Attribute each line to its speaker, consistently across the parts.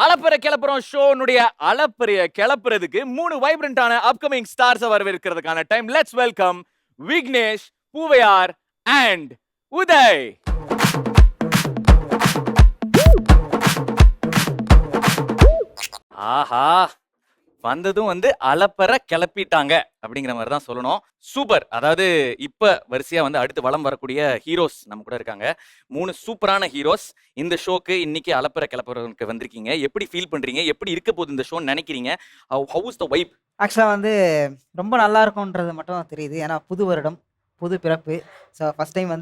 Speaker 1: அலப்பற கிளப்புறோம் ஷோனுடைய அலப்பறைய கிளப்புறதுக்கு 3 வைப்ரண்டான அப்கமிங் ஸ்டார்ஸ் வரவேற்கிறதுக்கான time. Let's welcome Vignesh, Poovaiyar and Uday. ஆஹா, வந்ததும் அலப்பற கிளப்பிட்டாங்க அப்படிங்கிற மாதிரி தான் சொல்லணும். சூப்பர். அதாவது இப்ப வரிசையா அடுத்து வலம் வரக்கூடிய ஹீரோஸ் நம்ம கூட இருக்காங்க. 3 சூப்பரான ஹீரோஸ் இந்த ஷோக்கு இன்னைக்கு அலப்பற கிளப்புறதுக்கு வந்திருக்கீங்க. எப்படி ஃபீல் பண்றீங்க? எப்படி இருக்க போகுது இந்த ஷோன்னு நினைக்கிறீங்க? How is the vibe?
Speaker 2: ஆக்சுவலாக ரொம்ப நல்லா இருக்கும்ன்றது மட்டும் தெரியுது. ஏன்னா புது வருடம், புது பிறப்பு. ஸோ ஃபஸ்ட் டைம்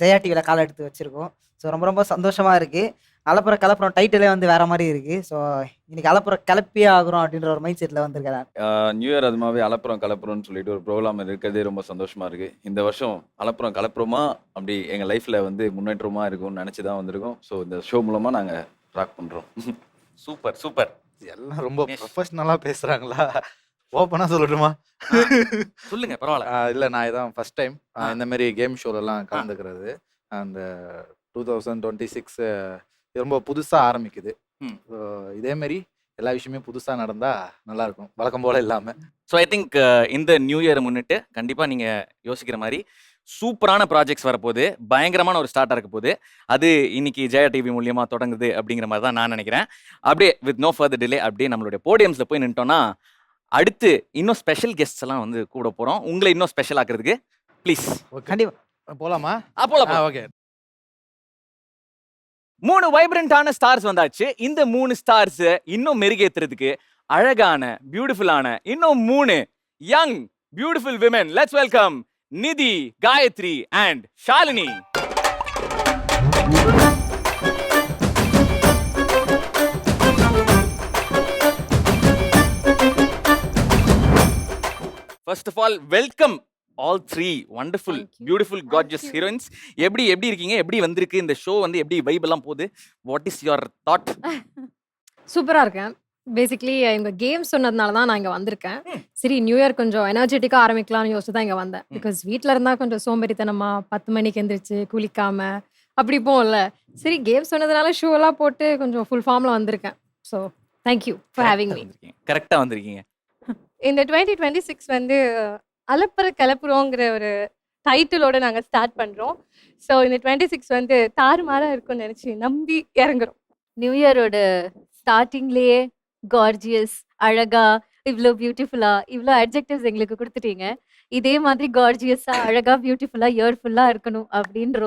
Speaker 2: ஜெயா டிவியில் கால் எடுத்து வச்சுருக்கோம். ஸோ ரொம்ப ரொம்ப சந்தோஷமாக இருக்குது. அலப்புற கிளப்புறோம் டைட்டிலே வேற மாதிரி இருக்குது. ஸோ இன்னைக்கு அலப்புற கிளப்பியே ஆகுறோம் அப்படின்ற ஒரு மைண்ட் செட்டில் வந்திருக்கிறேன்.
Speaker 3: நியூ இயர் அதுமாவே அலப்புறம் கலப்புறோம்னு சொல்லிட்டு ஒரு ப்ரோக்ராம் இருக்கிறதே ரொம்ப சந்தோஷமா இருக்கு. இந்த வருஷம் அலப்புறம் கலப்புறோமா அப்படி எங்கள் லைஃப்ல முன்னேற்றமா இருக்கும்னு நினச்சி தான் வந்திருக்கோம். ஸோ இந்த ஷோ மூலமாக நாங்கள் ராக் பண்ணுறோம்.
Speaker 1: Super super.
Speaker 4: எல்லாம் ரொம்ப ப்ரொஃபஷனலாக பேசுகிறாங்களா? ஓப்பனாக சொல்லட்டுமா?
Speaker 1: சொல்லுங்க, பரவாயில்ல.
Speaker 4: இல்லை, நான் இதான் ஃபர்ஸ்ட் டைம் இந்த மாதிரி கேம் ஷோலெல்லாம் கலந்துக்கிறது. அந்த 2026 ரொம்ப புதுசாக ஆரம்பிக்குது. இதேமாரி எல்லா விஷயமே புதுசாக நடந்தால் நல்லாயிருக்கும், வழக்கம் போல் இல்லாமல்.
Speaker 1: ஸோ ஐ திங்க் இந்த நியூ இயரை முன்னிட்டு கண்டிப்பாக நீங்கள் யோசிக்கிற மாதிரி சூப்பரான ப்ராஜெக்ட்ஸ் வரப்போகுது. பயங்கரமான ஒரு ஸ்டார்ட்டாக இருக்க போகுது. அது இன்னைக்கு ஜெயா டிவி மூலியமாக தொடங்குது அப்படிங்கிற மாதிரி தான் நான் நினைக்கிறேன். அப்படியே வித் நோ ஃபர்தர் டிலே அப்படியே நம்மளுடைய போடியம்ஸில் போய் நின்ட்டோன்னா அடுத்து இன்னும் ஸ்பெஷல் கெஸ்ட்ஸ் எல்லாம் கூட போகிறோம். உங்களை இன்னும் ஸ்பெஷல் ஆக்குறதுக்கு ப்ளீஸ்.
Speaker 2: கண்டிப்பாக
Speaker 4: போகலாமா?
Speaker 1: போலாம்.
Speaker 4: ஓகே.
Speaker 1: 3 வைப்ரண்டான ஸ்டார்ஸ் வந்தாச்சு. இந்த 3 ஸ்டார்ஸ் இன்னும் மெருகேத்துறதுக்கு அழகான, பியூட்டிஃபுல்லான இன்னும் 3 young beautiful women. Let's welcome Nidhi, Gayathri and Shalini. First of all welcome all 3 wonderful beautiful gorgeous heroines. எப்படி இருக்கீங்க? எப்படி வந்திருக்கு இந்த ஷோ? எப்படி வைப் எல்லாம் போகுது? What is your thought?
Speaker 5: சூப்பரா இருக்கேன். பேசிக்கலி இவங்க கேம் சொன்னதுனால தான் நான் இங்க வந்திருக்கேன். சரி, நியூ இயர் கொஞ்சம் எனர்ஜெட்டிக்கா ஆரம்பிக்கலாம்னு யோசிச்சு தான் இங்க வந்தேன். பிகாஸ் வீட்ல இருந்தா கொஞ்சம் சோம்பேறித்தனமா 10 மணிக்கு எந்திரிச்சு குளிக்காம அப்படி போகல. சரி, கேம் சொன்னதுனால ஷோ எல்லாம் போட்டு கொஞ்சம் ஃபுல் ஃபார்ம்ல வந்திருக்கேன். So thank you for having me.
Speaker 1: கரெக்டா வந்திருக்கீங்க.
Speaker 6: இந்த 2026 அலப்பற கிளப்புறோங்கிற ஒரு டைட்டிலோட நாங்கள் ஸ்டார்ட் பண்ணுறோம். ஸோ இந்த 26 தாறுமாறாக இருக்கும்னு நினச்சி நம்பி இறங்குறோம்.
Speaker 7: நியூ இயரோட ஸ்டார்டிங்லேயே கார்ஜியஸ், அழகா, இவ்வளோ பியூட்டிஃபுல்லா, இவ்வளோ அட்ஜெக்டிவ்ஸ் எங்களுக்கு கொடுத்துட்டீங்க. இதே மாதிரி கார்ஜியஸா, அழகா, பியூட்டிஃபுல்லா, இயர் ஃபுல்லா இருக்கணும் அப்படின்ற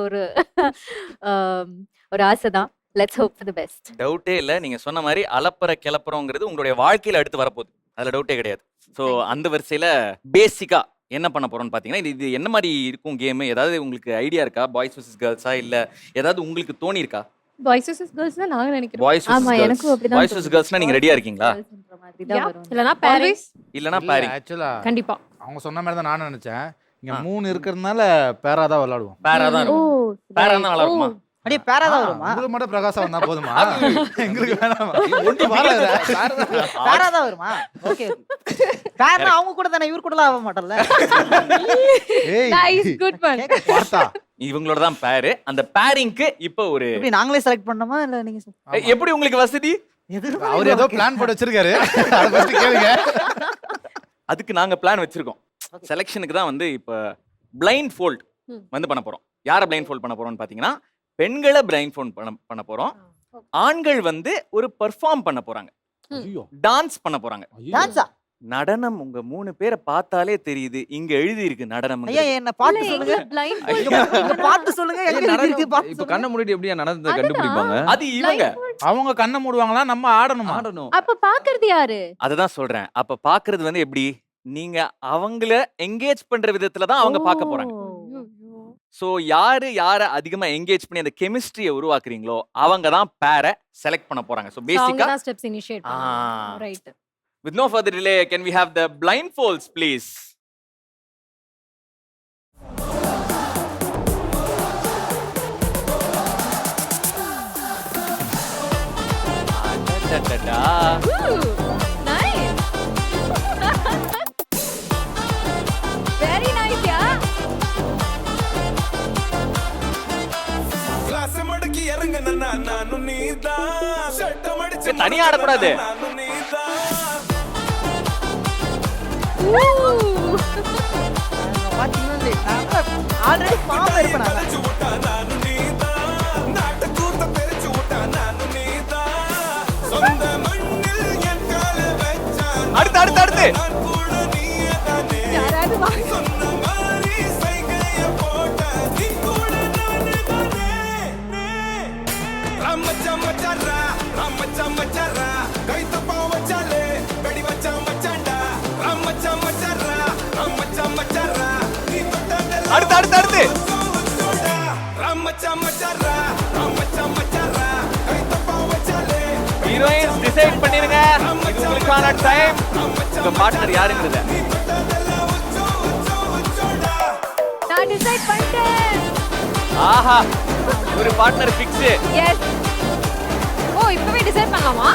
Speaker 7: ஒரு ஆசை தான். Let's hope for the best.
Speaker 1: டவுட்டே இல்லை. நீங்க சொன்ன மாதிரி அலப்பற கிளப்புறோங்கிறது உங்களுடைய வாழ்க்கையில அடுத்து வரப்போகுது. அதுல டவுட்டே கிடையாது. ஸோ அந்த வரிசையில பேசிக்கா என்ன பண்ண போறோம்னு பாத்தீங்கன்னா, இது என்ன மாதிரி இருக்கும் கேம்? ஏதாவது உங்களுக்கு ஐடியா இருக்கா? பாய்ஸ் vs கேர்ள்ஸா இல்ல ஏதாவது உங்களுக்கு தோணி இருக்கா?
Speaker 6: பாய்ஸ் vs கேர்ள்ஸ் தான் நாங்கள் நினைக்கிறோம்.
Speaker 1: பாய்ஸ்
Speaker 7: ஆமா, எனக்கும் அப்படிதான்
Speaker 1: பாய்ஸ் vs கேர்ள்ஸ்னா நீங்க ரெடியா இருக்கீங்களா?
Speaker 5: இல்லனா பேரிஸ்,
Speaker 1: இல்லனா பேரிங்.
Speaker 4: ஆக்சுவலா
Speaker 5: கண்டிப்பா
Speaker 4: அவங்க சொன்ன மாதிரி தான் நான் நினைச்சேன். இங்க 3 இருக்கிறதுனால பேரா தான் விளையாடுவோம்.
Speaker 1: பேரா தான் இருக்கும். பேரா தான் நல்லா இருக்குமா?
Speaker 2: அப்படியே பேரா தான் வருமா?
Speaker 4: உங்களுக்கு மட்டும் பிரகாசம் வந்தா போதுமா? எங்களுக்கு வேணாமா?
Speaker 2: பேரா தான் வருமா? ஓகே. பேரா அவங்க கூட தானே, இவர் கூடலாம் ஆக மாட்டல்ல.
Speaker 4: ஏய்,
Speaker 6: நைஸ், குட் ஒன்.
Speaker 4: பார்த்தா
Speaker 1: இவங்களோட தான் பேரு. அந்த பேரிங்க்கு இப்போ ஒரு
Speaker 2: எப்படி நாங்களே செலக்ட் பண்ணோமா இல்ல நீங்க
Speaker 1: எப்படி உங்களுக்கு வசதி?
Speaker 4: அவர் ஏதோ பிளான் போட்டு வச்சிருக்காரு. அத பத்தி கேளுங்க.
Speaker 1: அதுக்கு நாங்க பிளான் வச்சிருக்கோம். செலக்ஷனுக்கு தான் இப்போ பிளைண்ட் ஃபோல்ட் பண்ண போறோம். யாரை பிளைண்ட் ஃபோல்ட் பண்ண போறோம்னு பாத்தீங்கன்னா, பெண்களை பிளைண்ட் ஃபோல்ட் பண்ண போறோம். ஆண்கள் ஒரு பெர்ஃபார்ம் பண்ண போறாங்க.
Speaker 4: ஐயோ,
Speaker 2: டான்ஸ் பண்ண போறாங்க. டான்ஸா?
Speaker 1: நடனம். உங்க 3 பேரை பார்த்தாலே தெரியுது. இங்க எழுதி இருக்கு நடனம்.
Speaker 2: ஐயா, என்ன பாட்டு சொல்லுங்க. இங்க பாட்டு சொல்லுங்க. எங்க இருக்கு பாட்டு?
Speaker 3: இப்போ கண்ணை மூடிட்டு எப்படியா நடனத்தை கண்டுபிடிப்பாங்க?
Speaker 1: அது இவங்க.
Speaker 4: அவங்க கண்ணை மூடுவாங்களா? நம்ம ஆடணுமா?
Speaker 7: அப்ப பாக்குறது யாரு?
Speaker 1: அததான் சொல்றேன். அப்ப பாக்குறது எப்படி? நீங்க அவங்கள என்கேஜ் பண்ற விதத்துல தான் அவங்க பார்க்க போறாங்க. சோ யார அதிகமா என்கேஜ் பண்ணி அந்த கெமிஸ்ட்ரியை உருவாக்குறீங்களோ அவங்க தான் பேரை செலக்ட் பண்ண போறாங்க. சோ பேசிக்கா
Speaker 5: தான் ஸ்டெப்ஸ் இனிஷியேட் பண்ணுவாங்க. Right.
Speaker 1: With no further delay, can we have the blindfolds, please?
Speaker 7: Nice. Very nice, yeah.
Speaker 8: Glass மடக்கி இறங்க நானும் நீதான் சட்டம்
Speaker 1: தனியா ஆடக்கூடாது.
Speaker 2: ஆல்ரெடி ஃபார்ம்ல இருப்பேன் நான்.
Speaker 1: அடுத்து அடுத்து அடுத்து
Speaker 6: யாராவது வாங்க.
Speaker 1: அடுத்து அடுத்து அடுத்து ஹீரோயின்ஸ் டிசைட் பண்ணிருங்க. இது உங்களுக்கான டைம். உங்க பார்ட்னர் யாருங்கிறத
Speaker 5: நான் டிசைட் பண்ணிட்டேன்.
Speaker 1: ஆஹா, ஒரு பார்ட்னர் ஃபிக்ஸ்.
Speaker 5: எஸ். ஓ, இப்பவே டிசைட் பண்ணலாமா?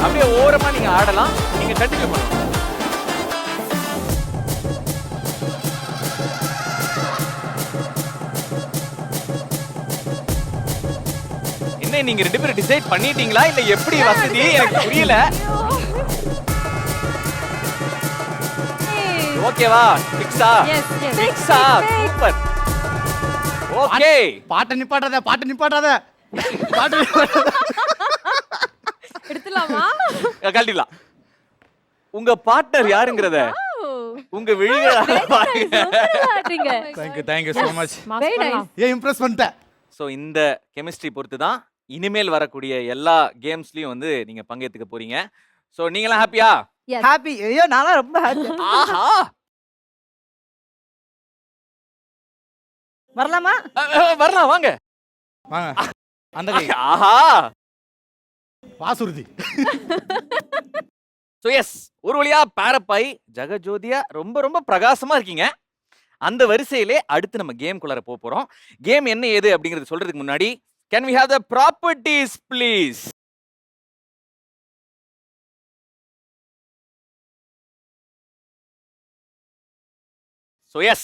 Speaker 1: அப்படியே ஓரமா நீங்க ஆடலாம். நீங்க கண்டினியூ பண்ணலாம். என்ன நீங்க ரெண்டு பேரும் டிசைட் பண்ணிட்டீங்களா இல்ல எப்படி வசதி எனக்கு புரியல. ஓகேவா? ஃபிக்ஸா?
Speaker 5: Yes, yes.
Speaker 1: ஃபிக்ஸா? சூப்பர். ஓகே.
Speaker 4: பாட்டை நிப்பாட்டாத
Speaker 5: எடுத்துலாமா?
Speaker 1: கழட்டிடலாம். உங்க பார்ட்னர் யாருங்கிறத உங்க விழிகள பாருங்க.
Speaker 4: Thank you so much.
Speaker 5: Very nice.
Speaker 4: Impress பண்ணிட்டேன்.
Speaker 1: சோ இந்த கெமிஸ்ட்ரி பொறுத்து தான் இனிமேல் வரக்கூடிய எல்லா கேம்ஸ்லயும் வந்து நீங்க பங்கேத்துக்க போறீங்க. சோ நீங்கலாம் ஹாப்பியா?
Speaker 2: ஹாப்பி. ஐயோ நான்லாம் ரொம்ப ஹாப்பி.
Speaker 1: ஆஹா,
Speaker 2: வரலாமா?
Speaker 1: வரலாம் வாங்க.
Speaker 4: அந்த கை
Speaker 1: ஆஹா.
Speaker 4: வாசுருதி.
Speaker 1: சோ எஸ், ஒரு வழியா பேரப்பாய் ஜெகஜோதியா ரொம்ப ரொம்ப பிரகாசமா இருக்கீங்க. அந்த வரிசையிலே அடுத்து நம்ம கேம் குள்ளார போறோம். கேம் என்ன ஏது அப்படிங்கறது சொல்றதுக்கு முன்னாடி can we have the properties please? So yes,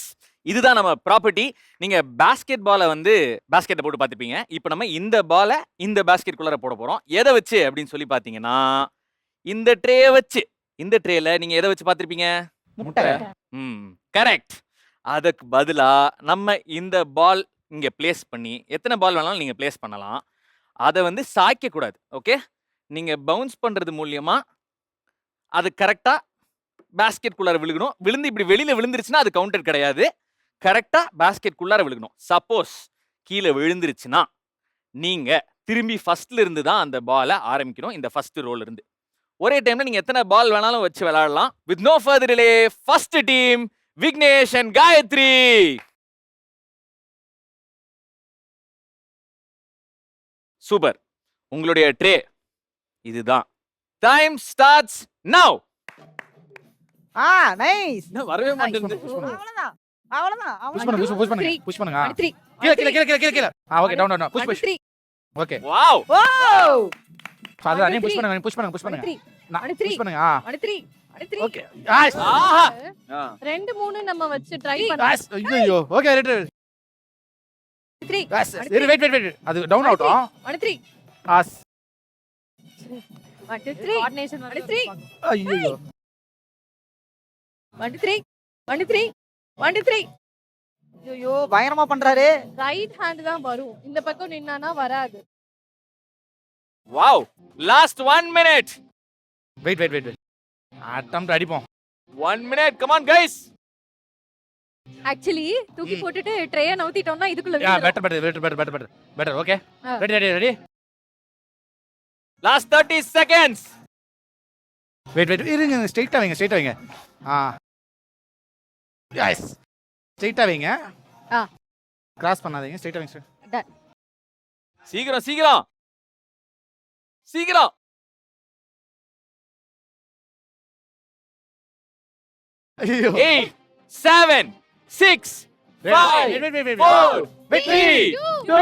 Speaker 1: இதுதான் நம்ம ப்ராப்பர்ட்டி. நீங்க பாஸ்கெட் பாலை வந்து பாஸ்கெட்டை போட்டு பார்த்துப்பீங்க. இப்போ நம்ம இந்த பாலை இந்த பாஸ்கெட் குள்ளார போட போறோம். எதை வச்சு அப்படின்னு சொல்லி பார்த்தீங்கன்னா இந்த ட்ரே வச்சு. இந்த ட்ரேல நீங்க எதை வச்சு பார்த்திருப்பீங்க?
Speaker 2: முட்டை.
Speaker 1: கரெக்ட். அதுக்கு பதிலா நம்ம இந்த பால் இங்க பிளேஸ் பண்ணி எத்தனை பால் வேணாலும் நீங்க பிளேஸ் பண்ணலாம். அதை வந்து சாய்க்க கூடாது. ஓகே, நீங்க பவுன்ஸ் பண்றது மூலியமா அது கரெக்டா பாஸ்கெட் குள்ளார விழுகணும். விழுந்து இப்படி வெளியில விழுந்துருச்சுன்னா அது கவுண்டர் கிடையாது. கரெக்டா பாஸ்கெட் குள்ளார விழுகணும். சப்போஸ் கீழே விழுந்துருச்சுன்னா நீங்க திரும்பி ஃபர்ஸ்ட்ல இருந்து தான் அந்த பாலை ஆரம்பிக்கணும். இந்த ஃபர்ஸ்ட் ரோல இருந்து ஒரே டைம்ல நீங்க எத்தனை பால் வேணாலும் வச்சு விளையாடலாம். With no further delay, first team Vignesh and Gayathri. Super. உங்களுடைய ட்ரே இதுதான். Time starts now.
Speaker 2: நைஸ்.
Speaker 1: இன்னும் வரவே மாட்டேங்குது.
Speaker 2: அவ்வளவுதான். அவ்வளவுதான்.
Speaker 4: புஷ் பண்ணுங்க. கீழ. Okay, down. Push. Okay.
Speaker 1: Wow.
Speaker 2: Wow.
Speaker 4: Father நீ புஷ் பண்ணுங்க. புஷ் பண்ணுங்க. ஓகே.
Speaker 1: ஆஹா.
Speaker 6: 2 3 நம்ம வச்சு ட்ரை பண்ணலாம்.
Speaker 4: ஐயோ. Okay, right.
Speaker 6: 3
Speaker 4: வெயிட். அது டவுன் ஆகட்டும்.
Speaker 6: 1 3
Speaker 4: ஆஸ்.
Speaker 6: 1 2 3
Speaker 5: கோஆர்டினேஷன்
Speaker 6: 1 3
Speaker 4: ஐயோ.
Speaker 6: 1 3 1 3 1 3.
Speaker 2: ஐயோ பயங்கரமா பண்றாரு.
Speaker 6: ரைட் ஹேண்ட் தான் வரும். இந்த பக்கம் நின்னானா வராது.
Speaker 1: Wow. Last 1 minute.
Speaker 4: Wait. Attempt அடிப்போம்.
Speaker 1: 1 minute. come on guys.
Speaker 5: Actually தூக்கி போட்டுட்டு ட்ரேய நவுத்திட்டோம்னா இதுக்குள்ள
Speaker 4: யா,
Speaker 5: விழுந்துரும்.
Speaker 4: Better. Okay. Ready.
Speaker 1: Last 30 seconds.
Speaker 4: Wait. இருங்க, ஸ்ட்ரைட்டா வைங்க. எஸ். ஸ்ட்ரைட்டா வைங்க. கிராஸ் பண்ணாதீங்க. ஸ்ட்ரைட்டா வைங்க.
Speaker 1: சீக்கிரம்.
Speaker 4: ஐயோ.
Speaker 1: 8 7 6 5
Speaker 4: Wait.
Speaker 1: 4 3 2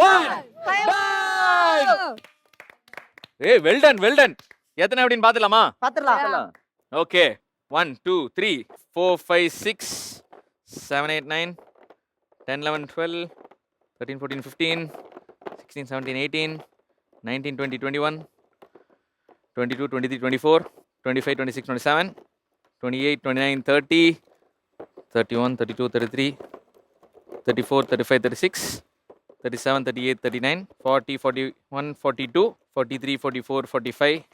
Speaker 1: 1. ஏய், வெல் டன். எத்தனை அப்படின்னு பாத்துலாமா?
Speaker 2: பாத்துடலாம்.
Speaker 1: ஓகே. 1 2 3 4 5 6 7 8 9 10 11 12 13 14 15 16 17 18 19, 20, 21, 22, 23, 24, 25, 26, 27, 28, 29, 30, 31, 32, 33, 34, 35, 36, 37, 38, 39, 40, 41, 42, 43, 44, 45,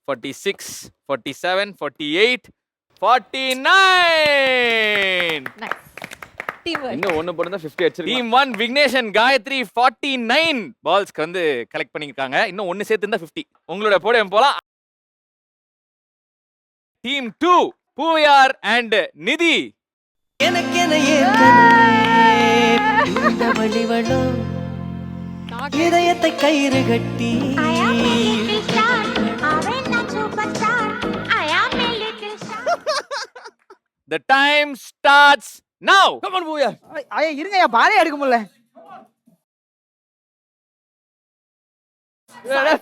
Speaker 1: 46, 47, 48, 49.
Speaker 3: இன்னும் ஒன்று போட்டு 50 அடிச்சிருக்கீங்க.
Speaker 1: டீம் 1 விக்னேஷ் and காயத்ரி 49 பால்ஸ்க்கு வந்து கலெக்ட் பண்ணிருக்காங்க. இன்னும் ஒன்னு சேர்த்து இருந்தா 50. உங்களோட போடியம் போலாம். டீம் 2 பூவையார் and நிதி.
Speaker 8: இதயத்தை கயிறு கட்டி
Speaker 1: The time starts now.
Speaker 3: Come on, பூயா.
Speaker 2: ஐயா இருங்கய்யா, பாலே எடுக்க முடியல.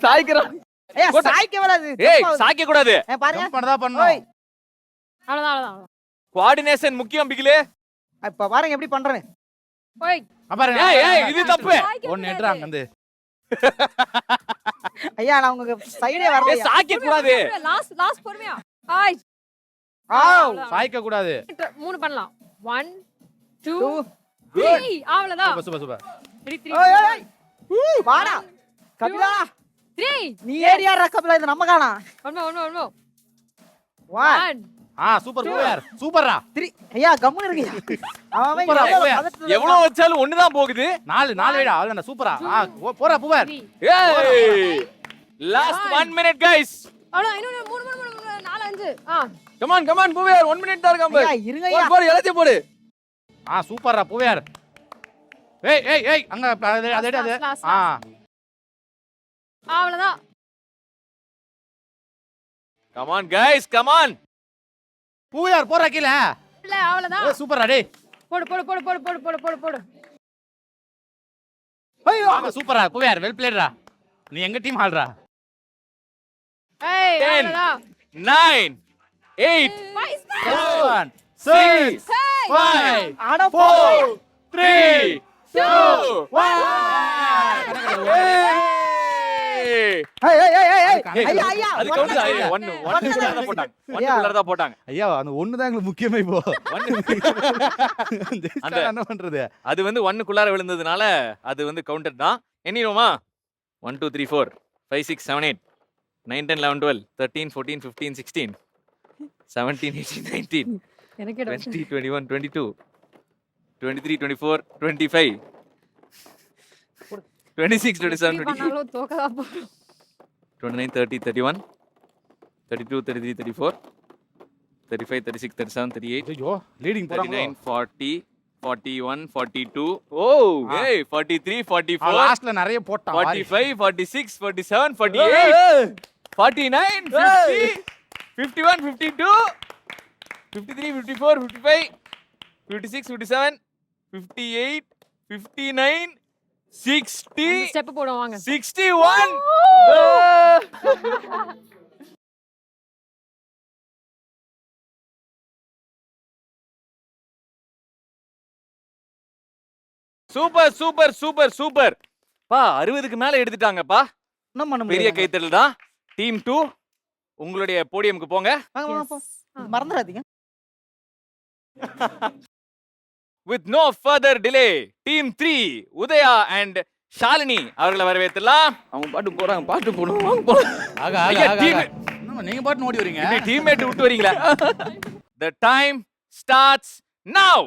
Speaker 3: சாய்க்கிறான்.
Speaker 2: ஐயா சாய்க்க வராது.
Speaker 1: ஏய் சாய்க்க கூடாது.
Speaker 2: பாருங்க.
Speaker 4: ஜம்ப் பண்ணதா பண்ணணும்.
Speaker 5: அவ்வளவுதான்.
Speaker 1: கோஆர்டினேஷன் முக்கியம் பிகிலே.
Speaker 2: இப்ப பாருங்க எப்படி பண்றேன்னு.
Speaker 5: ஓய்
Speaker 4: பாருங்க.
Speaker 1: ஏய் இது தப்பு.
Speaker 4: ஒன்னு ஏட்றாங்க வந்து.
Speaker 2: ஐயா நான் உங்களுக்கு சைடே வரல.
Speaker 1: ஏய் சாய்க்க கூடாது.
Speaker 5: லாஸ்ட் பொறுமையா. ஹாய்.
Speaker 4: சாய்க்க கூடாது.
Speaker 5: 3 பண்ணலாம். 1 2 3 அவ்வளவுதான்.
Speaker 4: Super super.
Speaker 5: 3
Speaker 2: ஓய் ஓய். வாடா. கபிலா
Speaker 5: 3
Speaker 2: நீ ஏறியாடா கபிலா, இது நம்ம காணா.
Speaker 5: One
Speaker 2: 1
Speaker 4: super Poovaiyar. சூப்பர்ரா.
Speaker 2: 3. ஐயா கம்முனு இருங்க. அவன்
Speaker 4: சூப்பரா, பூயா.
Speaker 1: எவ்வளவு வச்சாலும் ஒன்னு தான் போகுது.
Speaker 4: 4 வைடா. அவ்வளவுதான் சூப்பரா. போறா பூயார்.
Speaker 1: ஏய் லாஸ்ட் 1 minute guys.
Speaker 5: அவ்வளவுதான். இன்னும் 3 4 5
Speaker 3: Come on பூயார். 1 minute தான் இருக்கான் பாரு.
Speaker 2: ஐயா இருங்க ஐயா.
Speaker 3: போடு எல்லாத்தையும் போடு.
Speaker 4: சூப்பர்ரா பூயார். ஏய் அங்க அது
Speaker 5: last.
Speaker 4: ஆ
Speaker 5: அவ்வளவுதான்.
Speaker 1: Come on guys, come on.
Speaker 4: பூயார் போறா கீழ.
Speaker 5: இல்ல அவ்வளவுதான்.
Speaker 4: சூப்பர்ரா டேய்.
Speaker 5: போடு.
Speaker 2: ஐயோ
Speaker 4: சூப்பரா பூயார். வெல் பிளேட்ரா. நீ எங்க டீம் ஆள்றா?
Speaker 5: ஏய்
Speaker 1: 10
Speaker 5: அவ்வளவுதான்.
Speaker 1: 9 8
Speaker 4: 7
Speaker 1: 6
Speaker 4: 5
Speaker 2: ஆட
Speaker 1: 4 3 2 1.
Speaker 2: ஐயா ஐயா
Speaker 1: அது கவுண்ட் ஐயா 1 குள்ளற தான் போட்டாங்க. 1 குள்ளற தான் போட்டாங்க.
Speaker 4: ஐயா அந்த ஒன்னு தான் எங்களுக்கு முக்கியமே இப்போ.
Speaker 1: அந்த
Speaker 4: என்ன பண்றது?
Speaker 1: அது வந்து 1 குள்ளற விழுந்ததுனால அது வந்து கவுண்டட் தான். எண்ணிடுவோமா? 1 2 3 4 5 6 7 8 9 10 11 12 13 14 15 16 17 18 19
Speaker 5: எனக்கு
Speaker 1: 20 21 22 23 24 25 26 27 28
Speaker 5: பண்ணாலும் தோக்கதா போறோம்.
Speaker 1: 29 30 31 32 33 34 35 36 37 38
Speaker 4: ஐயோ லீடிங் போறாங்க.
Speaker 1: 39 40 41 42 hey 43 44
Speaker 4: லாஸ்ட்ல நிறைய போட்டான்.
Speaker 1: 45 46 47 48 49 50 51 52 53 54 55 56 57 58 59 60
Speaker 5: ஸ்டெப் போடுவாங்க.
Speaker 1: 61. சூப்பர் பா 60க்கு மேல எடுத்துட்டாங்கப்பா.
Speaker 2: என்ன பண்ண
Speaker 1: பெரிய
Speaker 2: முடியும்?
Speaker 1: கைத்தட்டல் தான். டீம் 2 உங்களுடைய போடியம்க்கு போங்க.
Speaker 2: வாங்க போ. மறந்துடாதீங்க.
Speaker 1: With no further delay, Team 3 Udaya and Shalini அவர்களை வரவேற்றலாம்.
Speaker 3: அவங்க பாட்டு போறாங்க. பாட்டு போடுவோம். வாங்க போலாம்.
Speaker 4: ஆகா
Speaker 1: ஐயா,
Speaker 4: ஆகா
Speaker 1: team-
Speaker 4: ஆகா. நீங்க பாட்டு ஓடி வரீங்க.
Speaker 1: இந்த டீம்மேட் விட்டு வரீங்களா? The time starts now.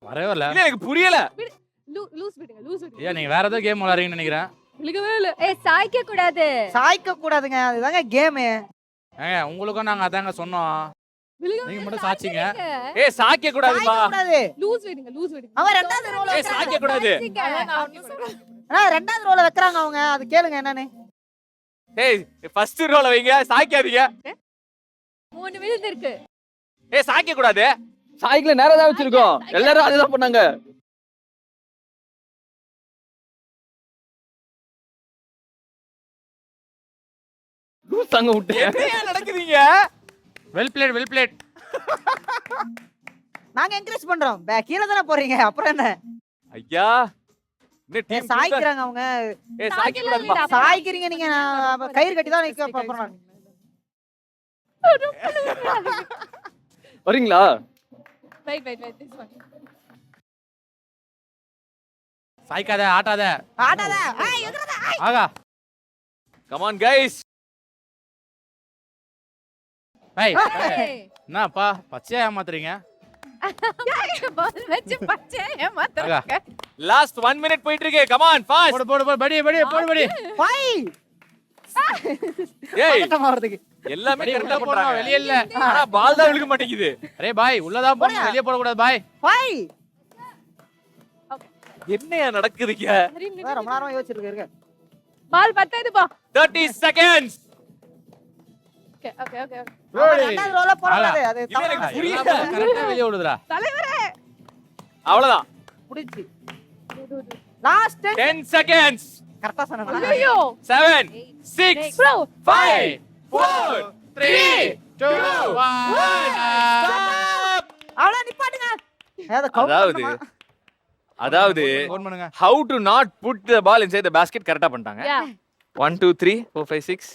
Speaker 4: வரவே வரல.
Speaker 1: இல்ல எனக்கு புரியல.
Speaker 5: லூஸ் விடுங்க.
Speaker 4: ஐயா நீங்க வேற ஏதோ கேம் விளையாடுறீங்கன்னு நினைக்கிறேன்.
Speaker 5: விழுகவே இல்ல.
Speaker 7: சாய்க்க கூடாது.
Speaker 2: சாய்க்க கூடாதுங்க, அதுதாங்க கேம்.
Speaker 4: ஏங்க உங்களுக்கும் நாங்க அதாங்க சொன்னோம். நீங்க மட்டும் சாச்சிங்க.
Speaker 1: ஏய் சாய்க்க கூடாதுப்பா.
Speaker 2: கூடாது.
Speaker 5: லூஸ் விடுங்க.
Speaker 2: அவன் ரெண்டாவது ரோல
Speaker 1: ஏய் சாய்க்க கூடாது.
Speaker 2: ரெண்டாவது ரோல வைக்கறாங்க அவங்க, அது கேளுங்க என்னன்னு.
Speaker 1: ஏய் ஃபர்ஸ்ட் ரோல வைங்க, சாய்க்காதீங்க.
Speaker 7: 3 விழுந்து இருக்கு.
Speaker 1: ஏய் சாய்க்க கூடாது.
Speaker 3: சாய்க்கில நேரா தான் வச்சிருக்கோம். எல்லாரும் அதுதான் பண்ணாங்க. லூசாங்க விட்டு.
Speaker 1: என்ன நடக்குதுங்க?
Speaker 4: Well plate.
Speaker 2: நாங்க என்கரேஜ் பண்றோம். கீழ தான போறீங்க, அப்புறம் என்ன?
Speaker 1: ஐயா இன்னும் டீம்
Speaker 2: சாய்க்கிறாங்க அவங்க. சாய்க்கிறீங்க நீங்க. நான் கயிறு கட்டி தான் நிக்க போறேன்.
Speaker 1: வரீங்களா?
Speaker 6: Wait this one.
Speaker 4: சாய்க்காத ஆட்டாத
Speaker 2: ஆடாத. ஏய் எங்கடா?
Speaker 4: ஆகா
Speaker 1: கம் ஆன் கைஸ்.
Speaker 4: ஏய் என்னப்பா பச்சையா ஏமாத்துறீங்க ஆகா
Speaker 1: லாஸ்ட் 1 மினிட் போயிட்டு இருக்கு. Come on fast.
Speaker 4: போடு போடு போடு படி படி போடு படி
Speaker 2: பாய்.
Speaker 1: ஏய்
Speaker 2: கட்டமா வரதுக்கு.
Speaker 1: எல்லாமே
Speaker 4: படி
Speaker 1: கரெக்ட்டா
Speaker 4: உள்ள
Speaker 1: பண்றாங்க.
Speaker 4: போறோம் வெளிய இல்ல
Speaker 1: ஆனா பால் தான் விழுக மாட்டேங்குது.
Speaker 4: அரே பாய் உள்ளதான் போடணும் வெளிய போட கூடாது பாய்
Speaker 2: பாய்.
Speaker 1: என்னையா நடக்குதுங்க?
Speaker 2: ரொம்ப நேரமா யோசிச்சிட்டு இருக்க.
Speaker 6: பால் பத்தாது பா.
Speaker 1: 30 செகண்ட்ஸ்.
Speaker 6: ஓகே
Speaker 2: ரெண்டாவது ரோல போடாதே. அது
Speaker 1: இது எனக்கு புரியல.
Speaker 4: கரெக்ட்டா வெளிய விடுதுடா
Speaker 6: தலைவரே.
Speaker 1: அவ்வளவுதான்.
Speaker 2: புடிச்சு. Last
Speaker 1: 10 seconds.
Speaker 2: கரெக்ட்டா சொன்னேன்.
Speaker 6: ஐயோ
Speaker 1: 7 6
Speaker 6: ப்ரோ
Speaker 1: 5 4 3 2 1
Speaker 2: அவள நிப்பாட்டுங்க.
Speaker 1: அதாவது
Speaker 4: ஃபோன் பண்ணுங்க
Speaker 1: how to not put the ball inside the basket கரெக்ட்டா பண்ணிட்டாங்க.
Speaker 6: யா
Speaker 1: 1 2 3 4 5 6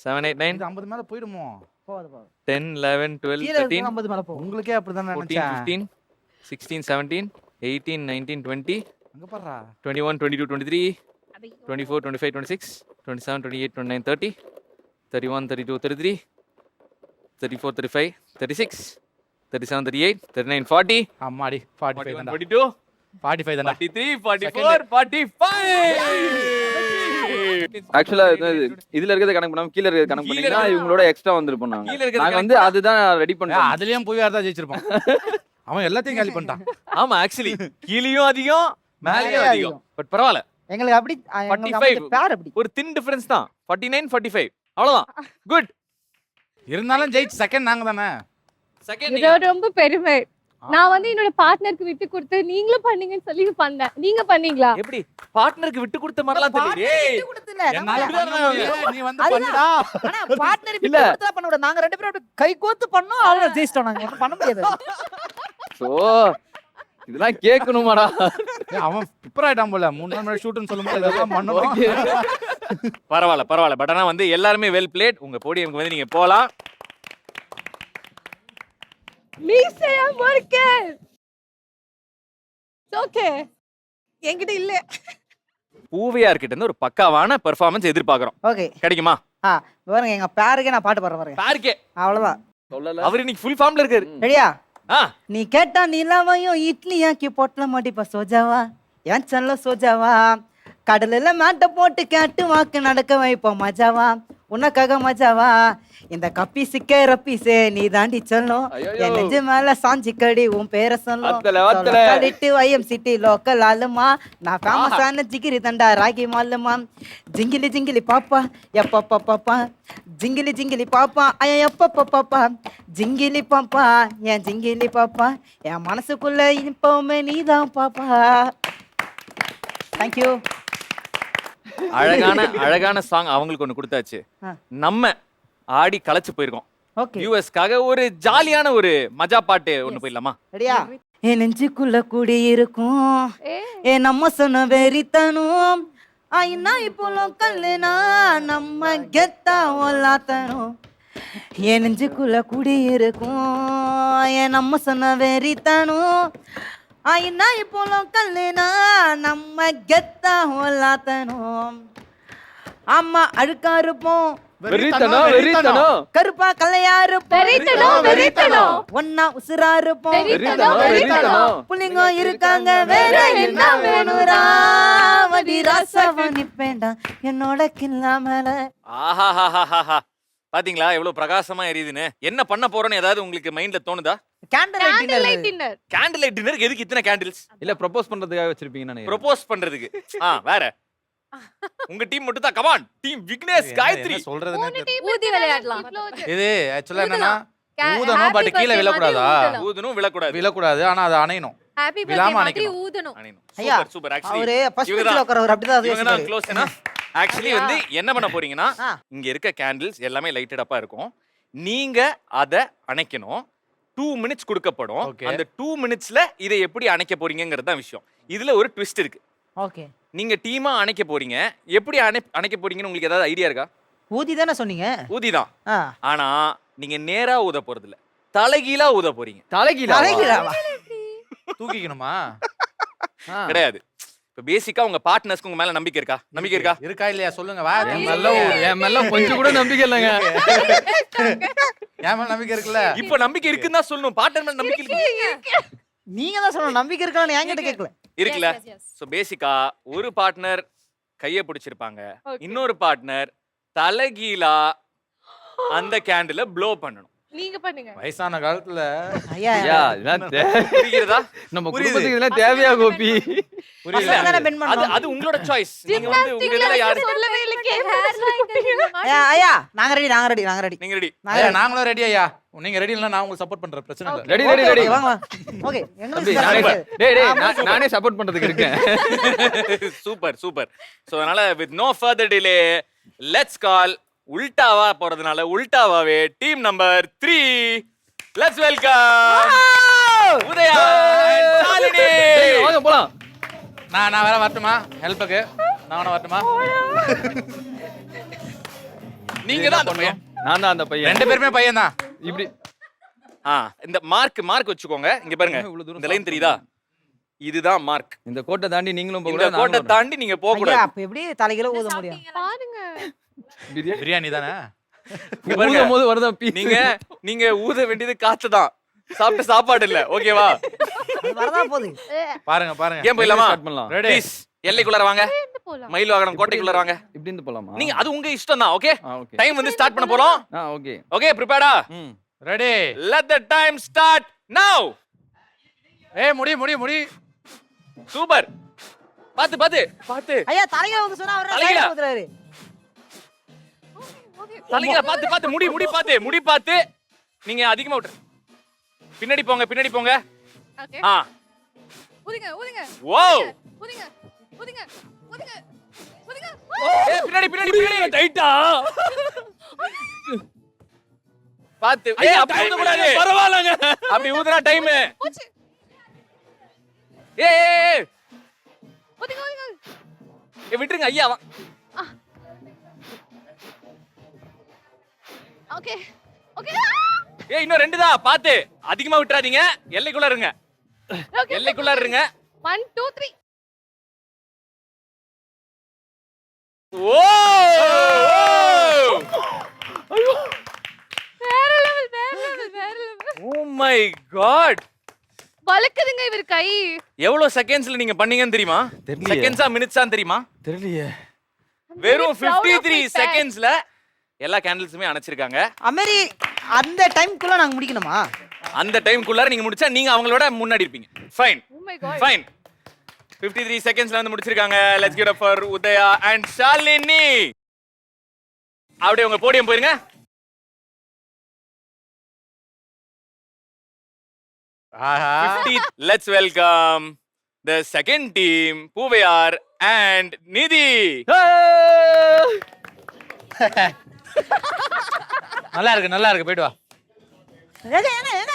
Speaker 1: 7 8 9
Speaker 4: இது 50 மேல போய்டுமோ
Speaker 1: 10 11 12
Speaker 2: கீழ
Speaker 1: 13
Speaker 2: 50 மேல போ.
Speaker 4: உங்களுக்கே அப்படிதான்
Speaker 1: 14
Speaker 4: நினைச்சேன்
Speaker 1: 15 16 17 18 19 20
Speaker 4: அங்க பாறா
Speaker 1: 21 22 23 24 25 26 27 28 29 30 31 32 33 34 35 36 37 38 39 40
Speaker 4: அம்மாடி 45
Speaker 1: 41
Speaker 4: தான்டா
Speaker 1: 42
Speaker 4: 45 தான்டா
Speaker 1: 43 44 45
Speaker 3: ஆக்சுவலா இதுல இருக்கிறத கணக்கு பண்ணாம கீழ இருக்கிறத கணக்கு
Speaker 1: கீழ
Speaker 3: பண்ணீங்கன்னா
Speaker 1: இருக்கிறது-
Speaker 3: இவங்களோட எக்ஸ்ட்ரா வந்திருப்போம் நாங்க.
Speaker 1: கீழ இருக்கிறது
Speaker 3: நாங்க வந்து அதுதான் ரெடி பண்ணோம்.
Speaker 4: அதுலயும் போய் யாரதா ஜெயிச்சிருப்பான் அவன் எல்லாத்தையும் காலி பண்ணிட்டான்
Speaker 1: ஆமா ஆக்சுவலி கீழயும் அதிகம் மேலயும் அதிகம் பட் பரவாயில்ல
Speaker 2: எங்களுக்கு அப்படி எங்களுக்கு
Speaker 1: 45.
Speaker 2: அப்படி பேர் அப்படி.
Speaker 1: ஒரு தின் டிஃபரன்ஸ் தான் 49 45 அவ்வளவுதான் குட்
Speaker 4: இருந்தாலும் ஜெயிச்சு செகண்ட் நாங்க தானே
Speaker 1: செகண்ட்
Speaker 6: இது ரொம்ப பெருமை. நான் வந்து என்னோட பார்ட்னருக்கு விட்டு கொடுத்து நீங்களும் பண்ணீங்கன்னு சொல்லி பண்ணேன். நீங்க பண்ணீங்களா?
Speaker 1: எப்படி பார்ட்னருக்கு விட்டு கொடுத்த மாதிரிலாம் தெரியல ஏய்
Speaker 2: விட்டு கொடுத்துல.
Speaker 4: என்னால
Speaker 2: நம்ம-
Speaker 4: பண்ண முடியல, நீ வந்து
Speaker 2: அதுதான்.
Speaker 4: பண்ணுடா
Speaker 2: ஆனா பார்ட்னர் விட்டு கொடுத்தா பண்ண விட. நாங்க ரெண்டு பேரும் அப்படி கை கோத்து பண்ணோம். அவங்க ஜெயிச்சிட்டோம். நாங்க ஒண்ணும் பண்ண முடியாது.
Speaker 3: சோ இதெல்லாம் கேட்கணுமாடா?
Speaker 4: ஏய், அவன் ப்ரிப்பேர் ஆயிட்டான் போல 3 நாள் முன்னாடி ஷூட்னு சொல்லும்போது இதெல்லாம் பண்ணணும்
Speaker 1: பரவாயில்ல பட் ஆனா வந்து எல்லாருமே வெல் பிளேட். உங்க போடியம்க்கு வந்து நீங்க போலாம்.
Speaker 6: மீசையா முறுக்கு. ஓகே என்கிட்ட இல்ல.
Speaker 1: பூவையார் கிட்ட இருந்து ஒரு பக்காவான பெர்ஃபார்மன்ஸ் எதிர்பார்க்கறோம்.
Speaker 2: ஓகே.
Speaker 1: கிடைக்குமா?
Speaker 2: பாருங்க எங்க பேருக்கே நான் பாட்டு பாடுறேன் பாருங்க.
Speaker 1: பாருக்கே
Speaker 2: அவ்வளவுதான்.
Speaker 3: சொல்லல.
Speaker 1: அவர் இன்னைக்கு ஃபுல் ஃபார்ம்ல இருக்காரு.
Speaker 2: ரெடியா?
Speaker 1: ஆ
Speaker 2: நீ கேட்டா நிலவையும் இட்லியாக்கி பொட்டல மாட்டிப்பா சோஜாவா. ஏன் சொல்ல சோஜாவா. கடல்ல மேட்டை போட்டு கேட்டு வாக்கு நடக்க வைப்போம் மஜாவா. உனக்காக மஜாவா. இந்த கப்பி சிக்க ரப்பீசே நீ தாண்டி சொல்லும்.
Speaker 3: ஐயையோ.
Speaker 2: என் நெஞ்சு மேல சாஞ்சி கடி உன் பேரை சொல்லும்.
Speaker 3: வத்தல, வத்தல.
Speaker 2: வைஎம் சிட்டி லோக்கல் ஆளுமா. நான் ஃபேமஸான ஜிகிரி தண்டா ராகி மாலுமா. ஜிங்கிலி ஜிங்கிலி பாப்பா எப்பப்பா பாப்பா. ஜிங்கிலி ஜிங்கிலி பாப்பா ஐயா எப்பப்பா பாப்பா. ஜிங்கிலி பாப்பா என் ஜிங்கிலி பாப்பா. என் மனசுக்குள்ள இப்பவுமே நீதான் பாப்பா. தேங்க்யூ.
Speaker 1: அழகான சாங் அவங்களுக்கு ஒன்னு கொடுத்தாச்சு.
Speaker 2: ஆ.
Speaker 1: நம்ம ஆடி களைச்சு போயிருக்கோம்.
Speaker 2: ஓகே.
Speaker 1: யூஎஸ்க்காக ஒரு ஜாலியான ஒரு மஜா பாட்டு ஒன்னு போயிடலாமா?
Speaker 2: ரெடியா? என் நெஞ்சுக்குள்ள கூடி இருக்கும்
Speaker 6: ஏ
Speaker 2: ஏ நம்ம சொன்ன வெறித்தனும். ஐனா இப்போ லோக்கல்னா நம்ம கெத்தா ஒல்லாத்தனும். என் நெஞ்சுக்குள்ள கூடி இருக்கும் ஏன் நம்ம சொன்ன வெறித்தனும். ஐனா இப்போ லோக்கல்னா நம்ம கெத்தா ஒல்லாத்தனும். ஆமா அழுக்கா இருப்போம்.
Speaker 3: வெறித்தனம்.
Speaker 2: கருப்பா கல்லையா இருப்போம்.
Speaker 6: வெறித்தனம்.
Speaker 2: ஒன்னா உசுரா இருப்போம்.
Speaker 6: வெறித்தனம்.
Speaker 2: புள்ளிங்க இருக்காங்க வேற என்ன வேணுரா. வடி ராசவ நிப்பேண்டா என்னோட கில்லாமல.
Speaker 1: ஆஹாஹாஹாஹா. பாத்தீங்களா எவ்வளவு பிரகாசமா எரியுதுன்னு. என்ன பண்ண போறோம்னு ஏதாவது உங்களுக்கு மைண்ட்ல தோணுதா?
Speaker 2: Candle
Speaker 6: candle
Speaker 2: light
Speaker 6: dinner.
Speaker 1: Candle light டின்னருக்கு எதுக்கு இத்தனை கேண்டில்ஸ்?
Speaker 3: இல்ல ப்ரொபோஸ் பண்றதுக்காக வச்சிருப்பீங்கன்னு நினைக்கிறேன்.
Speaker 1: ப்ரோபோஸ் பண்றதுக்கு. வேற உங்க டீம் மட்டும் தான். Come on team Vignesh Gayathri.
Speaker 4: என்ன சொல்றதுன்னு தெரியல.
Speaker 5: ஊதி விளையாடலாம்.
Speaker 4: இது ஆக்சுவலா என்னன்னா
Speaker 5: ஊதலாம்.
Speaker 4: ஊதணும் பட் கீழே விழக்கூடாதா
Speaker 1: ஊதணும் விழக்கூடாது.
Speaker 4: விழக்கூடாது ஆனா அது அணையணும்
Speaker 5: ஹாப்பி
Speaker 4: விழாம
Speaker 5: பர்த்டே மாதிரி
Speaker 4: அணைக்கணும்.
Speaker 5: ஊதணும்.
Speaker 2: ஐயா,
Speaker 1: சூப்பர் சூப்பர். ஆக்சுவலி
Speaker 2: அவரு ஃபர்ஸ்ட் பெஞ்ச்ல உட்காரவர் அப்படிதான் அது
Speaker 1: இவங்க தான்
Speaker 2: யோசிப்பாரு.
Speaker 1: க்ளோஸ் என்ன. ஆக்சுவலி வந்து என்ன பண்ண போறீங்கன்னா
Speaker 2: ஆ.
Speaker 1: இங்க இருக்க கேண்டில்ஸ் எல்லாமே லைட்டட் அப்பா இருக்கும். நீங்க அத அணைக்கணும். 2 மினிட்ஸ் கொடுக்கப்படும்.
Speaker 4: Okay.
Speaker 1: அந்த 2 மினிட்ஸ்ல இதை எப்படி அணைக்க போறீங்கிறது தான் விஷயம். இதுல ஒரு ட்விஸ்ட் இருக்கு.
Speaker 2: ஓகே.
Speaker 1: நீங்க டீமா அணைக்க போறீங்க. எப்படி அணைக்க போறீங்கன்னு உங்களுக்கு ஏதாவது ஐடியா இருக்கா?
Speaker 2: ஊதி தானே சொன்னீங்க?
Speaker 1: ஊதிதான்.
Speaker 2: ஆ.
Speaker 1: ஆனா நீங்க நேரா ஊத போறது இல்ல, தலைகீழா ஊத போறீங்க.
Speaker 2: தலைகீழாவா?
Speaker 4: தூக்கிக்கணுமா?
Speaker 1: கிடையாது. இப்ப பேசிக்கா உங்க பார்ட்னர்ஸ்க்கு உங்க மேல நம்பிக்கை இருக்கா? நம்பிக்கை இருக்கா?
Speaker 4: இருக்கா இல்லையா சொல்லுங்க. வா.
Speaker 3: என் மேல கொஞ்சம் கூட நம்பிக்கை இல்லைங்க.
Speaker 4: என் மேல நம்பிக்கை இருக்குல்ல?
Speaker 1: இப்ப நம்பிக்கை இருக்குன்னு தான் சொல்லணும். பார்ட்னர் மேல நம்பிக்கை இருக்கு.
Speaker 2: நீங்க தான் சொல்லணும் நம்பிக்கை இருக்கான்னு என்கிட்ட கேட்கல.
Speaker 1: இருக்குல்ல? சோ பேசிக்கா ஒரு பார்ட்னர் கைய பிடிச்சிருப்பாங்க, இன்னொரு பார்ட்னர் தலைகீழா அந்த கேண்டில ப்ளோ பண்ணணும்.
Speaker 6: நீங்க பண்ணுங்க.
Speaker 4: வயசான காலத்துல
Speaker 2: ஐயா
Speaker 1: புரியுதா?
Speaker 3: நம்ம குடும்பத்துக்கு இதெல்லாம் தேவையா கோபி?
Speaker 2: பசங்க தானே பெண்ட்
Speaker 1: அது
Speaker 2: பண்ணணும்.
Speaker 1: அது உங்களோட சாய்ஸ். நீங்க வந்து உங்க இதுல யாரு
Speaker 6: சொல்லவே இல்ல.
Speaker 2: ஐயா நாங்க ரெடி.
Speaker 1: நீங்க ரெடி?
Speaker 4: ஐயா நாங்களும் ரெடி ஐயா. நீங்க ரெடி இல்லனா நான் உங்களுக்கு சப்போர்ட் பண்றேன். பிரச்சனை இல்ல.
Speaker 3: ரெடி.
Speaker 2: வாங்க. ஓகே.
Speaker 3: நானே சப்போர்ட் பண்றதுக்கு இருக்கேன்.
Speaker 1: சூப்பர். சோ அதனால with no further delay let's call உல்டாவா போறதுனால உல்டாவாவே team number 3 let's welcome Udaya and Shalini.
Speaker 3: வாங்க போலாம்.
Speaker 4: நான் வேற வரட்டுமா ஹெல்ப்புக்கு? நான் வரட்டுமா?
Speaker 1: நீங்க தான் அந்த பையன்.
Speaker 3: நான் தான் அந்த பையன்.
Speaker 4: ரெண்டு பேருமே பையன் தான்.
Speaker 3: இப்படி
Speaker 1: இந்த மார்க் வச்சுக்கோங்க. இங்க பாருங்க, இந்த லைன் தெரியுதா? இதுதான் மார்க்.
Speaker 3: இந்த கோட்டை தாண்டி நீங்களும் போக
Speaker 1: இந்த
Speaker 3: கூடாது.
Speaker 1: கோட்டை தாண்டி நீங்க போக
Speaker 2: ஐயா
Speaker 1: கூடாது.
Speaker 2: அப்ப எப்படி தலைகீழ ஊத முடியும்?
Speaker 6: பாருங்க.
Speaker 4: பிரியாணி தானே?
Speaker 1: இங்க பாருங்க,
Speaker 3: ஊதும் போது வரதான் பீஸ்.
Speaker 1: நீங்க ஊத வேண்டியது காத்து தான், சாப்பிட்ட சாப்பாடு இல்ல. ஓகேவா?
Speaker 2: வரதா போகுது.
Speaker 4: பாருங்க.
Speaker 1: ஏன் போயிடலாமா?
Speaker 3: ஸ்டார்ட் பண்ணலாம்.
Speaker 1: ப்ளீஸ் எல்லைக்குள்ளார வாங்க.
Speaker 6: போலாம்.
Speaker 1: மயில் வாகனம் கோட்டைக்குள்ளார வாங்க.
Speaker 3: இப்படி இருந்து போலாமா?
Speaker 1: நீங்க அது உங்க இஷ்டம் தான். Okay,
Speaker 3: okay.
Speaker 1: டைம் வந்து ஸ்டார்ட் பண்ண போறோம்.
Speaker 3: ஓகே.
Speaker 1: ஓகே, ப்ரிப்பேர்டா?
Speaker 4: Ready.
Speaker 1: Let the time start now.
Speaker 4: முடி.
Speaker 1: சூப்பர். பாத்து.
Speaker 2: ஐயா தலைகீழ ஊத சொன்னா அவர்
Speaker 1: தலைகீழ.
Speaker 2: தலைகீழ ஊதுறாரு.
Speaker 1: தலைகீழ பாத்து முடி பாத்து. நீங்க அதிகமா விட்டு பின்னாடி போங்க.
Speaker 6: ஓகே.
Speaker 1: ஆ
Speaker 6: ஊதுங்க.
Speaker 1: வாவ்.
Speaker 6: ஊதுங்க.
Speaker 1: ஏய் பின்னாடி டைட்டா. பாத்து. ஏய் அப்படி ஊத கூடாது. பரவாயில்லைங்க. அப்படி ஊதுனா டைம்.
Speaker 6: போச்சு.
Speaker 1: ஏய்
Speaker 6: ஊதுங்க.
Speaker 1: விட்டுருங்க ஐயா.
Speaker 6: ஓகே.
Speaker 1: ஏய் இன்னும் 2 தான். பாத்து அதிகமா விட்டுறாதீங்க. எல்லைக்குள்ள இருங்க.
Speaker 6: 1 2 3.
Speaker 1: ஓ!
Speaker 6: வேற லெவல்.
Speaker 1: Oh my god.
Speaker 6: வலக்குதுங்க இவர் கை.
Speaker 1: எவ்வளவு செகண்ட்ஸ்ல நீங்க பண்ணீங்கன்னு தெரியுமா?
Speaker 3: தெரியலையே.
Speaker 1: செகண்ட்ஸா மினிட்ஸா தெரியுமா?
Speaker 3: தெரியலையே.
Speaker 1: வெறும்
Speaker 6: proud of
Speaker 1: 53
Speaker 6: myself.
Speaker 1: செகண்ட்ஸ்ல எல்லா கேண்டில்ஸுமே அணைச்சிருக்காங்க.
Speaker 2: அமெரி அந்த டைம்க்குள்ள நாங்க முடிக்கணுமா?
Speaker 1: அந்த டைம்க்குள்ளார நீங்க முடிச்சா நீங்க அவங்களோட முன்னாடி இருப்பீங்க. Fine.
Speaker 6: Oh my god.
Speaker 1: Fine. 53 செகண்ட்ஸ்ல வந்து முடிச்சிருக்காங்க. Let's give it up for Udaya and Shalini. அப்படியே உங்க போடியம் போயிருங்க.
Speaker 4: ஆஹா.
Speaker 1: 50. Let's welcome the second team, Puvayar and Nidhi.
Speaker 4: நல்லா இருக்கு போயிட்டு வா.
Speaker 2: என்ன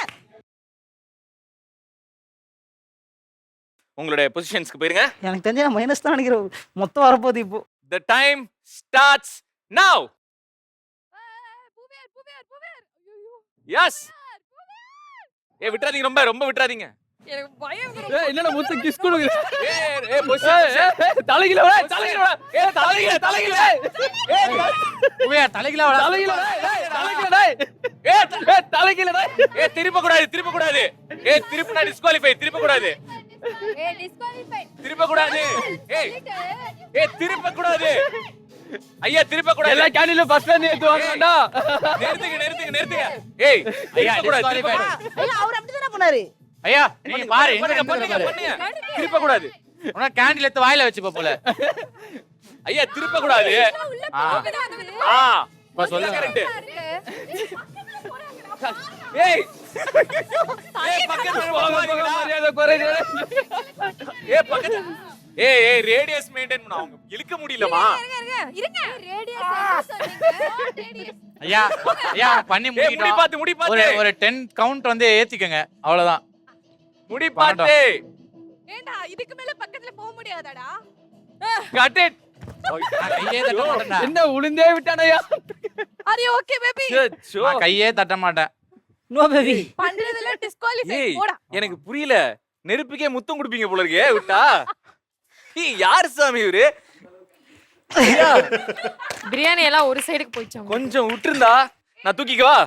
Speaker 1: உங்களுடைய பொசிஷன்ஸ்க்கு போயிருங்க.
Speaker 2: எனக்கு தெரிஞ்ச நான் மைனஸ் தான் நினைக்கிறேன். மொத்தம் வரப்போகுது இப்போ.
Speaker 1: The time starts now.
Speaker 6: பூவேர்.
Speaker 1: Yes. விட்டுறாதீங்க, ரொம்ப விட்டுறாதீங்க.
Speaker 6: எனக்கு பயம்.
Speaker 3: என்னடா முத்து கிஸ் கொடுக்குற?
Speaker 1: பொசிஷன்
Speaker 3: தலைகீழ வா. தலைகீழ.
Speaker 4: தலைகீழ வா.
Speaker 1: திருப்ப கூடாது. திருப்பினா டிஸ்குவாலிஃபை. திருப்ப கூடாது. திருப்ப கூடாது. ஐயா திருப்ப கூடாது.
Speaker 3: எல்லா கேண்டிலும் ஃபர்ஸ்ட்ல இருந்து ஏத்துவாங்கடா.
Speaker 1: நிறுத்துங்க. ஏய் ஐயா டிஸ்குவாலிஃபை.
Speaker 2: ஐயா அவர் அப்படி தான பண்ணாரு.
Speaker 4: ஐயா நீங்க பாரு எங்க
Speaker 1: பண்ணுங்க. திருப்ப கூடாது.
Speaker 4: உன கேண்டில் எடுத்து வாயில வச்சுப்ப போல.
Speaker 1: ஐயா திருப்ப கூடாது.
Speaker 4: இப்ப சொல்லுங்க.
Speaker 1: கரெக்ட். ஏய் பக்கத்துல
Speaker 3: மரியாதை குறையுது.
Speaker 1: பக்கத்துல ஏய் ரேடியஸ் மெயின்டைன் பண்ண அவங்க இழுக்க முடியலமா?
Speaker 6: இருங்க. ரேடியஸ்.
Speaker 4: ஐயா பண்ணி முடிக்கிட்டோம்.
Speaker 1: முடி பாத்து
Speaker 4: ஒரு 10 கவுண்ட் வந்து ஏத்திக்கங்க. அவ்வளவுதான்.
Speaker 1: முடி பாத்து.
Speaker 6: ஏண்டா இதுக்கு மேல பக்கத்துல போக முடியாதாடா?
Speaker 1: Cut it.
Speaker 4: கையே தட்ட மாட்டேன்டா.
Speaker 1: என்ன உளுந்தே விட்டானயா?
Speaker 6: Are you okay baby?
Speaker 4: நான் கையே தட்ட மாட்டேன்.
Speaker 2: No baby.
Speaker 6: பண்றதுல டிஸ்குவாலிஃபை
Speaker 1: ஏய்,
Speaker 6: போடா.
Speaker 1: எனக்கு புரியல. நெருப்புக்கே முத்தம் கொடுப்பீங்க போல இருக்கே விட்டா. ஏய் யார் சாமி இவரு? ஐயா,
Speaker 5: பிரியாணி எல்லாம் ஒரு சைடுக்கு போயிடுச்சு.
Speaker 1: கொஞ்சம் விட்டுருந்தா நான் தூக்கிக்கவா?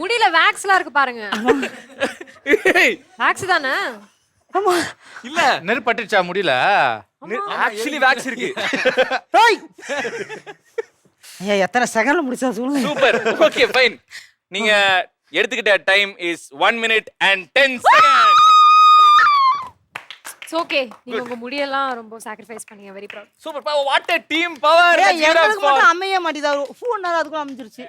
Speaker 5: முடியல வேக்ஸ்லாம் இருக்கு பாருங்க.
Speaker 1: ஏய்,
Speaker 5: வேக்ஸ் தானே?
Speaker 1: இல்ல
Speaker 4: நெருப்பு பட்டுச்சா முடியல?
Speaker 1: ஆக்சுவலி வேக்ஸ் இருக்கு.
Speaker 2: ஏய் ஐயா எத்தனை செகண்ட்ல முடிச்சா சொல்லுங்க.
Speaker 1: சூப்பர். Okay fine. நீங்க எடுத்துக்கிட்ட time is 1 minute and 10 seconds.
Speaker 5: It's okay. நீங்க உங்க முடியெல்லாம் ரொம்ப சாக்ரிஃபைஸ் பண்ணீங்க. Very proud.
Speaker 1: Super power. What a team power.
Speaker 2: ஏய் எங்களுக்கு மட்டும் அமைய மாட்டேதா. ஃபோன் நேரம் அதுக்குள்ள அமைஞ்சிருச்சு.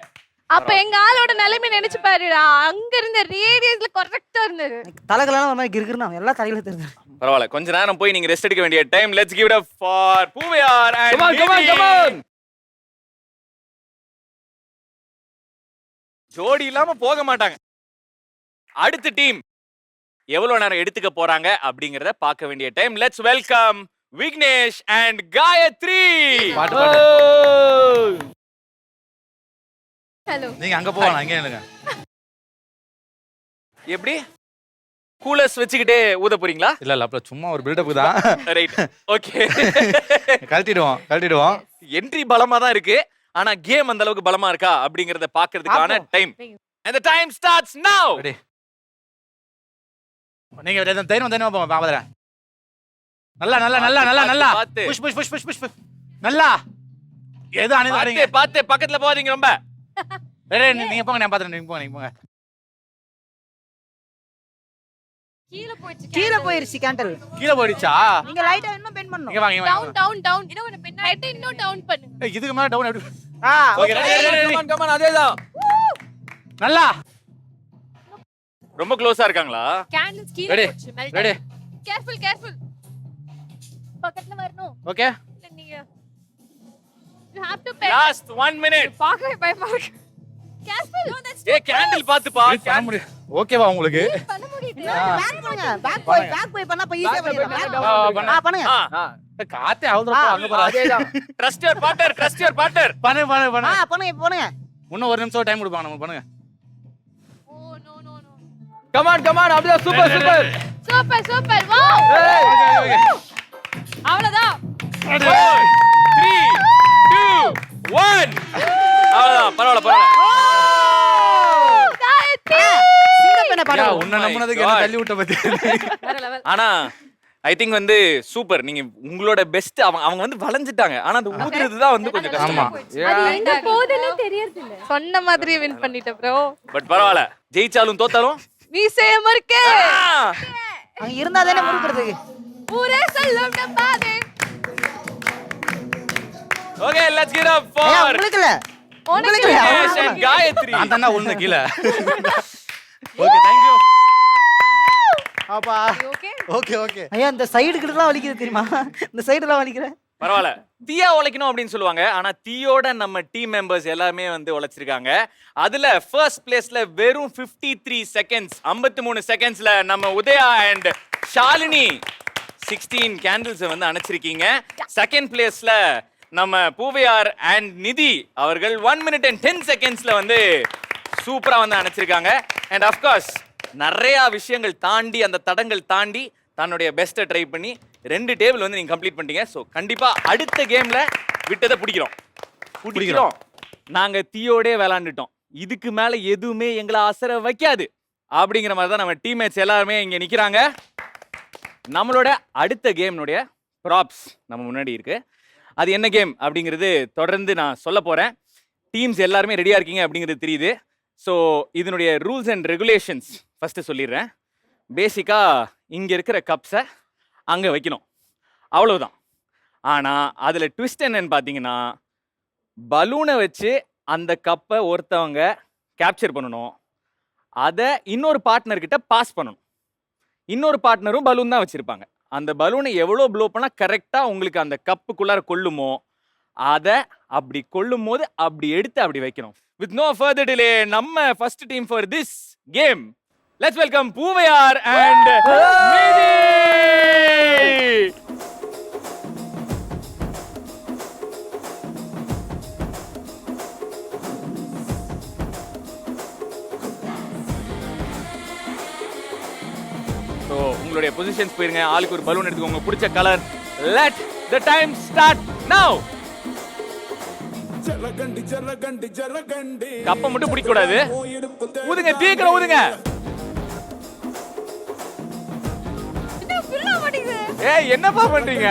Speaker 6: அப்ப எங்க ஆளோட நிலைமை நினைச்சு பாருடா. அங்க இருந்த ரேடியஸ்ல கரெக்ட்டா இருந்தது.
Speaker 2: தலைகளான ஒரு மாதிரி கிறுகிறுனா எல்லாம் தலையில தெரியுது.
Speaker 1: பரவாயில்ல. கொஞ்ச நேரம் போய் நீங்க ரெஸ்ட் எடுக்க வேண்டிய time. Let's give it up for Poovaiyar and come on. ஜோடி இல்லாம போக மாட்டாங்க. அடுத்த டீம் எவ்வளவு நேரம் எடுத்துக்க போறாங்க அப்படிங்கறத பார்க்க வேண்டிய time. Let's welcome Vignesh and Gayathri.
Speaker 4: பாட்டு.
Speaker 6: ஹலோ.
Speaker 4: நீங்க அங்க போவானா இங்க நில்லுங்க.
Speaker 1: எப்படி கூலர்ஸ் வச்சுக்கிட்டே ஊத போறீங்களா?
Speaker 4: இல்ல அப்புறம் சும்மா ஒரு பில்டப் தான்.
Speaker 1: ரைட். ஓகே.
Speaker 4: கழட்டிடுவோம்.
Speaker 1: என்ட்ரி பலமா தான் இருக்கு. ஆனா கேம் அந்த அளவுக்கு பலமா இருக்கா அப்படிங்கறத பாக்குறதுக்கான time. And the time starts now.
Speaker 4: Ready. நீங்க தைரியம் போங்க பாவதற. நல்லா.
Speaker 1: பாத்து.
Speaker 4: புஷ். நல்லா. ஏதோ அணிதாரீங்க.
Speaker 1: பாத்து பக்கத்துல போறீங்க ரொம்ப.
Speaker 4: ரெடி நீங்க போங்க நான் பாத்துறேன். நீங்க போங்க.
Speaker 2: கீழ போயிருச்சு கேண்டல்.
Speaker 4: கீழ போயிடுச்சா?
Speaker 2: நீங்க லைட்டா இன்னும் பெண்ட் பண்ணனும்.
Speaker 4: இங்க வாங்க.
Speaker 6: டவுன். இன்னொரு பின்ன ஹெட் இன்னும் டவுன் பண்ணு.
Speaker 4: இதுக்கு மேல டவுன் எப்படி?
Speaker 1: Okay ready. come on அதேதான்.
Speaker 4: நல்லா.
Speaker 1: ரொம்ப க்ளோஸா இருக்காங்களா?
Speaker 5: கேண்டில்ஸ் கீழ
Speaker 4: ரெடி.
Speaker 5: போச்சு. மெல்ட்.
Speaker 4: ரெடி.
Speaker 6: கேர்ஃபுல். பக்கத்துல வரணும்.
Speaker 4: ஓகே.
Speaker 6: இல்ல நீங்க you have to pay.
Speaker 1: Last 1 minute.
Speaker 5: பாக்கவே பயமா இருக்கு.
Speaker 6: Careful. No, that's
Speaker 1: ஏய் கேண்டில் பாத்துப்பா.
Speaker 4: பண்ண முடியும். ஓகேவா உங்களுக்கு?
Speaker 6: பண்ண முடியுது.
Speaker 2: பேக் பண்ணுங்க. பேக் போய் பண்ணா இப்ப ஈஸியா பண்ணிடலாம். பண்ணுங்க.
Speaker 4: காத்தே அவுதுறப்ப அங்க பாரு.
Speaker 1: அதேதான். Trust your partner.
Speaker 4: பண்ணு.
Speaker 2: பண்ணுங்க.
Speaker 4: இன்னும் ஒரு நிமிஷம் டைம் கொடுப்பாங்க நம்ம பண்ணுங்க.
Speaker 6: Oh no.
Speaker 1: come on அப்படியே சூப்பர்.
Speaker 6: Super. Wow.
Speaker 4: ஓகே.
Speaker 5: அவ்வளவுதான்.
Speaker 1: 4 3 2 1 அவ்வளவுதான். பரவாயில்ல.
Speaker 2: சிங்கப்பெண்ண
Speaker 4: யா
Speaker 2: பாடுங்க.
Speaker 4: உன்ன நம்புனதுக்கு என்ன தள்ளி விட்ட பத்தி.
Speaker 5: வேற லெவல்.
Speaker 1: ஆனா ஐ திங்க் வந்து சூப்பர். நீங்க உங்களோட பெஸ்ட் அவங்க வந்து வளைஞ்சிட்டாங்க. ஆனா அது ஊதுறது தான் வந்து கொஞ்சம் கஷ்டமா.
Speaker 4: ஆமா.
Speaker 6: அது எங்க போகுதுன்னு தெரியறது இல்ல. சொன்ன மாதிரியே வின் பண்ணிட்ட bro.
Speaker 1: பட் பரவாயில்ல. ஜெயிச்சாலும் தோத்தாலும்
Speaker 6: மீசைய மறுக்கே.
Speaker 2: அங்க இருந்தா தானே முறுக்குறதுக்கு.
Speaker 6: ஊரே சொல்லும் நம்பாதே.
Speaker 1: ஓகே லெட்ஸ் கிவ் அப்
Speaker 2: ஐயா
Speaker 1: ஃபார்
Speaker 2: உங்களுக்கு இல்ல. உங்களுக்கு இல்ல.
Speaker 1: விக்னேஷ் and காயத்ரி.
Speaker 4: நான் தான உள்ள கீழ. Okay thank you. அப்பா. ஓகே.
Speaker 2: ஐயா இந்த சைடு கிட்டலாம் வலிக்குது தெரியுமா? இந்த சைடுலாம் வலிக்குற.
Speaker 1: பரவாயில்ல. தீயா உழைக்கணும் அப்படின்னு சொல்லுவாங்க. ஆனா தீயோட நம்ம டீம் மெம்பர்ஸ் எல்லாமே வந்து உழைச்சிருக்காங்க. அதுல ஃபர்ஸ்ட் பிளேஸ்ல வெறும் 53 செகண்ட்ஸ் 53 செகண்ட்ஸ்ல நம்ம உதயா அண்ட் ஷாலினி 16 கேண்டில்ஸ் வந்து அணைச்சிருக்கீங்க. செகண்ட் பிளேஸ்ல நம்ம பூவையார் அண்ட் நிதி அவர்கள் 1 minute and 10 secondsல வந்து சூப்பரா வந்து அணைச்சிருக்காங்க. அண்ட் அஃப்கோர்ஸ் நிறைய விஷயங்கள் தாண்டி அந்த தடங்கள் தாண்டி தன்னுடைய பெஸ்ட்டை ட்ரை பண்ணி 2 டேபிள் வந்து நீங்க கம்ப்ளீட் பண்ணிட்டீங்க. ஸோ கண்டிப்பா அடுத்த கேம்ல விட்டதை பிடிக்கிறோம். நாங்க தீயோடே விளாண்டுட்டோம். இதுக்கு மேல எதுவுமே எங்களை அசர வைக்காது அப்படிங்கிற மாதிரி தான் நம்ம டீம்மேட்ஸ் எல்லாருமே இங்க நிக்கிறாங்க. நம்மளோட அடுத்த கேம்னுடைய ப்ராப்ஸ் நம்ம முன்னாடி இருக்கு. அது என்ன கேம் அப்படிங்கிறது தொடர்ந்து நான் சொல்ல போறேன். டீம்ஸ் எல்லாருமே ரெடியா இருக்கீங்க அப்படிங்கிறது தெரியுது. ஸோ இதனுடைய ரூல்ஸ் அண்ட் ரெகுலேஷன்ஸ் ஃபர்ஸ்ட் சொல்லிடுறேன். பேசிக்கா இங்க இருக்கிற கப்ஸை அங்க வைக்கணும், அவ்வளவுதான். ஆனா அதுல ட்விஸ்ட் என்னன்னு பாத்தீங்கன்னா, பலூனை வச்சு அந்த கப்பை ஒருத்தவங்க கேப்சர் பண்ணணும். அதை இன்னொரு பார்ட்னர் கிட்ட பாஸ் பண்ணணும். இன்னொரு பார்ட்னரும் பலூன் தான் வச்சிருப்பாங்க. அந்த பலூனை எவ்வளோ ப்ளோ பண்ணால் கரெக்டாக உங்களுக்கு அந்த கப்புக்குள்ளார கொள்ளுமோ அதை அப்படி கொள்ளும் போது அப்படி எடுத்து அப்படி வைக்கணும். வித் நோ ஃபர்தர் டிலே நம்ம first team for this game let's welcome Poovaiyar and நிதி. ஸோ உங்களுடைய பொசிஷன்ஸ் போயிருங்க. ஆளுக்கு ஒரு பலூன் எடுத்துக்கோங்க, உங்களுக்கு பிடிச்ச colour. Let the time start now. கப்பை மட்டும் பிடிக்க கூடாது. ஊதுங்க, தீக்கிரம் ஊதுங்க. ஏய், என்னப்பா பண்றீங்க?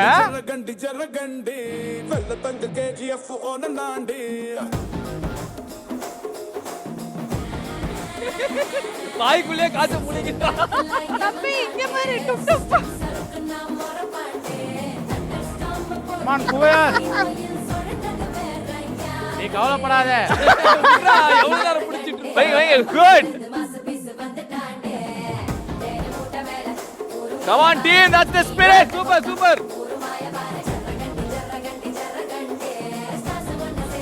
Speaker 1: வாய்க்குள்ளே காசு புடிக்கிட்டா.
Speaker 6: தம்பி இங்க பாரு டுப் டுப்.
Speaker 4: மான் பூவையார், நீ கவலைப்படாத.
Speaker 1: எவ்வளவு நேரம் பிடிச்சிட்டு வைங்க. Good. Come on team, that's the spirit. Super, super.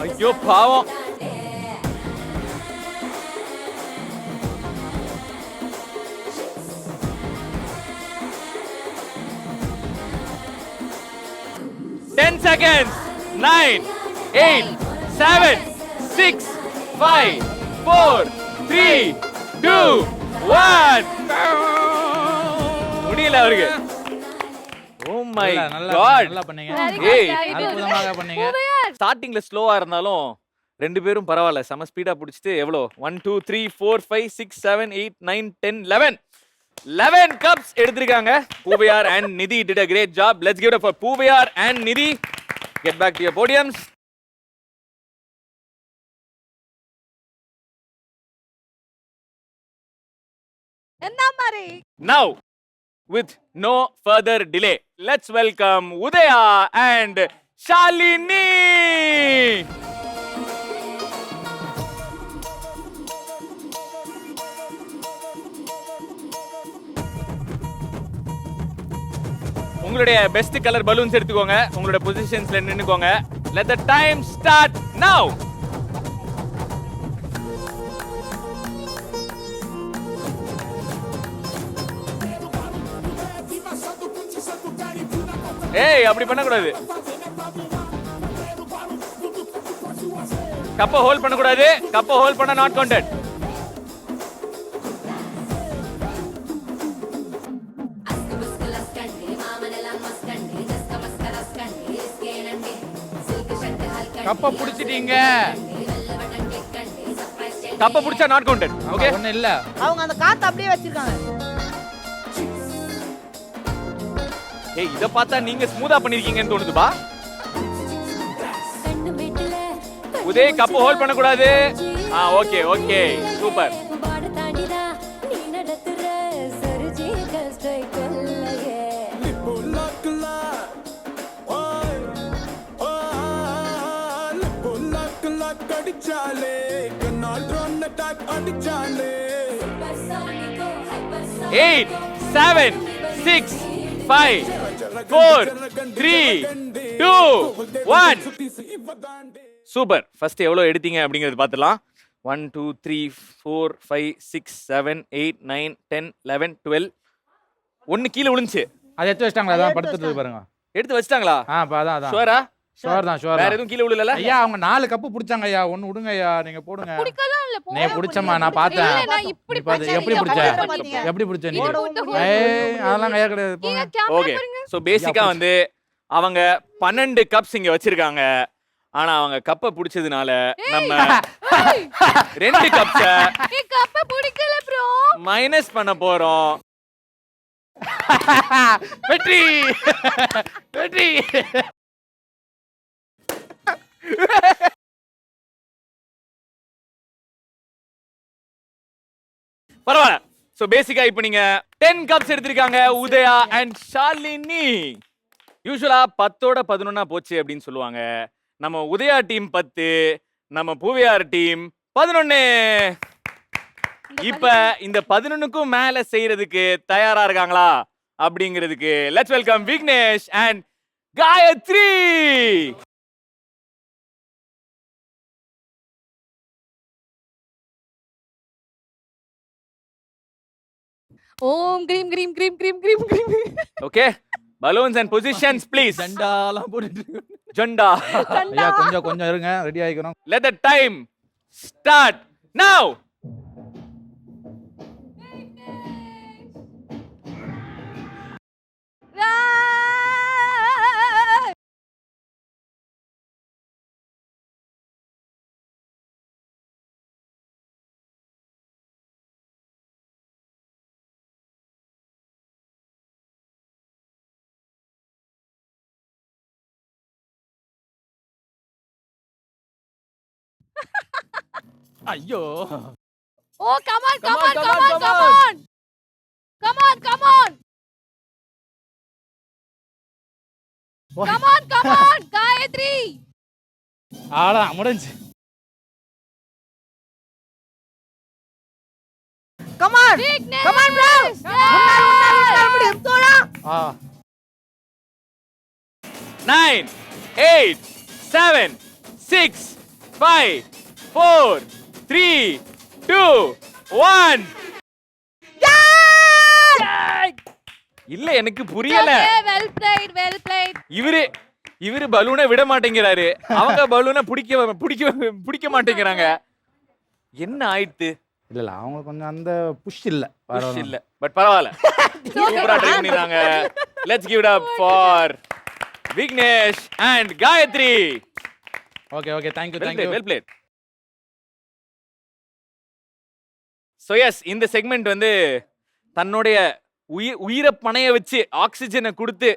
Speaker 1: ஐயோ பாவம். Ten seconds. 9, 8, 7, 6, 5, 4, 3, 2, 1. முடியல அவருக்கு. Oh my god.
Speaker 4: நல்லா பண்ணீங்க.
Speaker 1: ஏய்,
Speaker 4: அற்புதமாக பண்ணீங்க.
Speaker 1: ஸ்டார்டிங்ல ஸ்லோவா இருந்தாலும் ரெண்டு பேரும் பரவாயில்ல, செம ஸ்பீடா பிடிச்சிட்டு எவ்வளோ 1 2 3 4 5 6 7 8 9 10 11 கப்ஸ் எடுத்திருக்காங்க. பூவையார் and நிதி did a great job. Let's give it up for Poovaiyar and நிதி. Get back to your podiums.
Speaker 6: என்ன மாதிரி
Speaker 1: Now, with no further delay, let's welcome Udaya and Shalini. உங்களுடைய பெஸ்ட் கலர் பலூன்ஸ் எடுத்துக்கோங்க, உங்களுடைய பொசிஷன்ஸ்ல நின்னுக்கோங்க. Let the time start now. ஏய், அப்படி பண்ண கூடாது. கப்ப ஹோல்ட் பண்ண கூடாது. கப்ப ஹோல்ட் பண்ண நாட் கவுண்டட்.
Speaker 4: கப்ப புடிச்சிட்டீங்க.
Speaker 1: கப்ப புடிச்சா நாட் கவுண்டட். ஓகே,
Speaker 4: ஒண்ணு இல்ல.
Speaker 2: அவங்க அந்த காத்து அப்படியே வச்சிருக்காங்க.
Speaker 1: ஏய், இத பார்த்தா நீங்க ஸ்மூதா பண்ணிருக்கீங்கன்னு தோணுதுப்பா. உதய் கப்ப ஹோல்ட் பண்ண கூடாது. Okay okay, super. Eight, 7, 6, 5, 4, 3, 2, 1. Super. First எவ்வளவு எடுத்தீங்க அப்படிங்கறது பார்த்தலாம். 1 2 3 4 5 6 7 8 9 10 11 12. ஒன்னு கீழ விழுந்துச்சு.
Speaker 4: அதை எடுத்து வச்சிட்டாங்களா? அதான் படுத்துட்டு பாருங்க.
Speaker 1: எடுத்து வச்சிட்டாங்களா?
Speaker 4: அதான் அதான்.
Speaker 1: ஷூரா?
Speaker 4: ஷோர் தான், ஷோர்.
Speaker 1: வேற எதுவும் கீழ விழல?
Speaker 4: ஐயா, அவங்க 4 கப்பு புடிச்சாங்க ஐயா. ஒன்னு விடுங்க ஐயா, நீங்க போடுங்க.
Speaker 6: குடிக்கலாம் இல்ல
Speaker 4: நீ புடிச்சமா? நான் பார்த்தேன்.
Speaker 6: இல்ல, நான் இப்படி
Speaker 4: நீ பாத்து எப்படி புடிச்ச? எப்படி புடிச்ச நீ? ஏய், அதெல்லாம் கையா கிடையாது. போங்க.
Speaker 1: ஓகே, சோ பேசிக்கா வந்து அவங்க 12 கப்ஸ் இங்க வச்சிருக்காங்க. ஆனா அவங்க கப்ப புடிச்சதுனால நம்ம 2 கப்ஸ
Speaker 6: கப்ப பிடிக்கல ப்ரோ.
Speaker 1: மைனஸ் பண்ண போறோம்.
Speaker 4: வெற்றி வெற்றி.
Speaker 1: பரவாயில்ல. சோ பேசிக்கா இப்போ நீங்க 10 கப்ஸ் எடுத்திருக்காங்க உதயா அண்ட் ஷாலினி. யூசுவலா 10ஓட 11 போச்சு அப்படின்னு சொல்லுவாங்க. நம்ம உதயா டீம் 10, நம்ம பூவையார் டீம் 11. இப்ப இந்த 11க்கும் மேல செய்யறதுக்கு தயாரா இருக்காங்களா அப்படிங்கிறதுக்கு let's welcome Vignesh and Gayathri.
Speaker 6: ஓம் கிரீம் கிரீம் கிரீம் கிரீம் கிரீம் கிரீம்.
Speaker 1: Okay, balloons and positions please.
Speaker 4: ஜெண்டாலாம் போட்டுட்டு
Speaker 1: ஜெண்டா.
Speaker 4: ஐயா கொஞ்சம் இருங்க, ரெடி ஆகிக்கிறோம்.
Speaker 1: Let the time start now.
Speaker 4: ஐயோ
Speaker 6: Oh, come on, come on,
Speaker 1: Come on,
Speaker 6: come
Speaker 1: come
Speaker 6: on,
Speaker 1: on,
Speaker 6: come
Speaker 1: come
Speaker 6: on. Come on, come on. Come on, come on, Gayatri.
Speaker 4: ஆடா முடிஞ்சு.
Speaker 2: Come on.
Speaker 6: Weakness.
Speaker 2: Come on, bro.
Speaker 6: Yes.
Speaker 2: முடியும் தோழா.
Speaker 1: 9, 8, 7, 6, 5, 4, 3, 2, 1. இல்ல எனக்கு புரியல.
Speaker 6: Okay, well played, well played.
Speaker 1: இவரு பலூனை விட மாட்டேங்கிறாரு, அவங்க பலூனை பிடிக்க மாட்டேங்கிறாங்க. என்ன ஆயிடுத்து?
Speaker 4: இல்ல அவங்களுக்கு கொஞ்சம் அந்த புஷ் இல்ல.
Speaker 1: புஷ் இல்ல, பட் பரவாயில்ல. சூப்பரா ட்ரை பண்ணிருக்காங்க. Let's give it up for Vignesh and Gayathri.
Speaker 4: Okay thank you.
Speaker 1: Well played. So yes, இந்த செக்மெண்ட் வந்து தன்னுடைய உயிரை பணைய வச்சு ஆக்சிஜனை கொடுத்து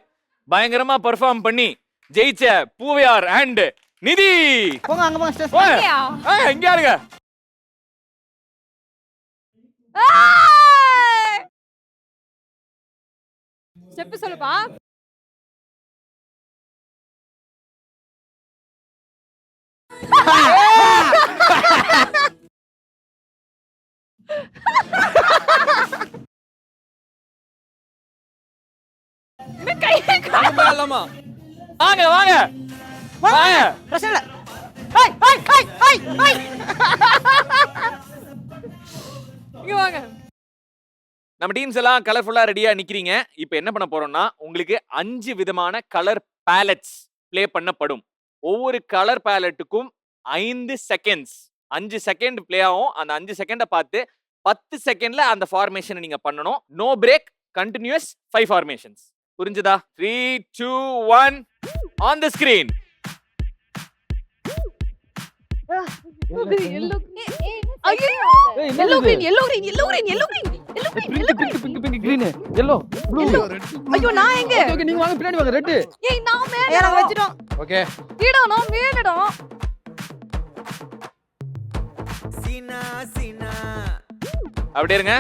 Speaker 1: பயங்கரமா பெர்ஃபார்ம் பண்ணி ஜெயிச்ச பூவையார் அண்ட் நிதி.
Speaker 2: போங்க அங்க போங்க ஸ்டேஷன்.
Speaker 1: போங்க. இங்க யாருங்க?
Speaker 6: ஸ்டெப் சொல்லுப்பா.
Speaker 1: வாங்க வாங்க வாங்க.
Speaker 2: பிரச்சனை இல்ல. Hi hi hi hi hi.
Speaker 6: இங்க வாங்க.
Speaker 1: நம்ம டீம்ஸ் எல்லாம் கலர்ஃபுல்லா ரெடியா நிக்கிறீங்க. இப்போ என்ன பண்ண போறோம்னா, உங்களுக்கு 5 விதமான கலர் பேலட்ஸ் ப்ளே பண்ணப்படும். ஒவ்வொரு கலர் பேலட்டுக்கும் 5 செகண்ட்ஸ். 5 செகண்ட் ப்ளே ஆகும். அந்த 5 செகண்ட பார்த்து 10 செகண்ட்ல அந்த ஃபார்மேஷனை நீங்க பண்ணணும். No break, continues 5 formations. புரிஞ்சுதா? 3, 2, 1 ஆன் தி ஸ்கிரீன்.
Speaker 6: Yellow. ஐயோ. Yellow green, yellow green, yellow green, yellow green, yellow green, yellow green.
Speaker 9: Pink green yellow blue.
Speaker 6: ஐயோ நான் எங்க?
Speaker 9: ஓகே நீங்க வாங்க பின்னாடி வாங்க ரெட்.
Speaker 6: ஏய் நான் மேல.
Speaker 2: ஏய் நாங்க வெச்சிட்டோம்.
Speaker 4: ஓகே
Speaker 6: இடம் நான் மேலடம்.
Speaker 1: அப்படியே இருங்க.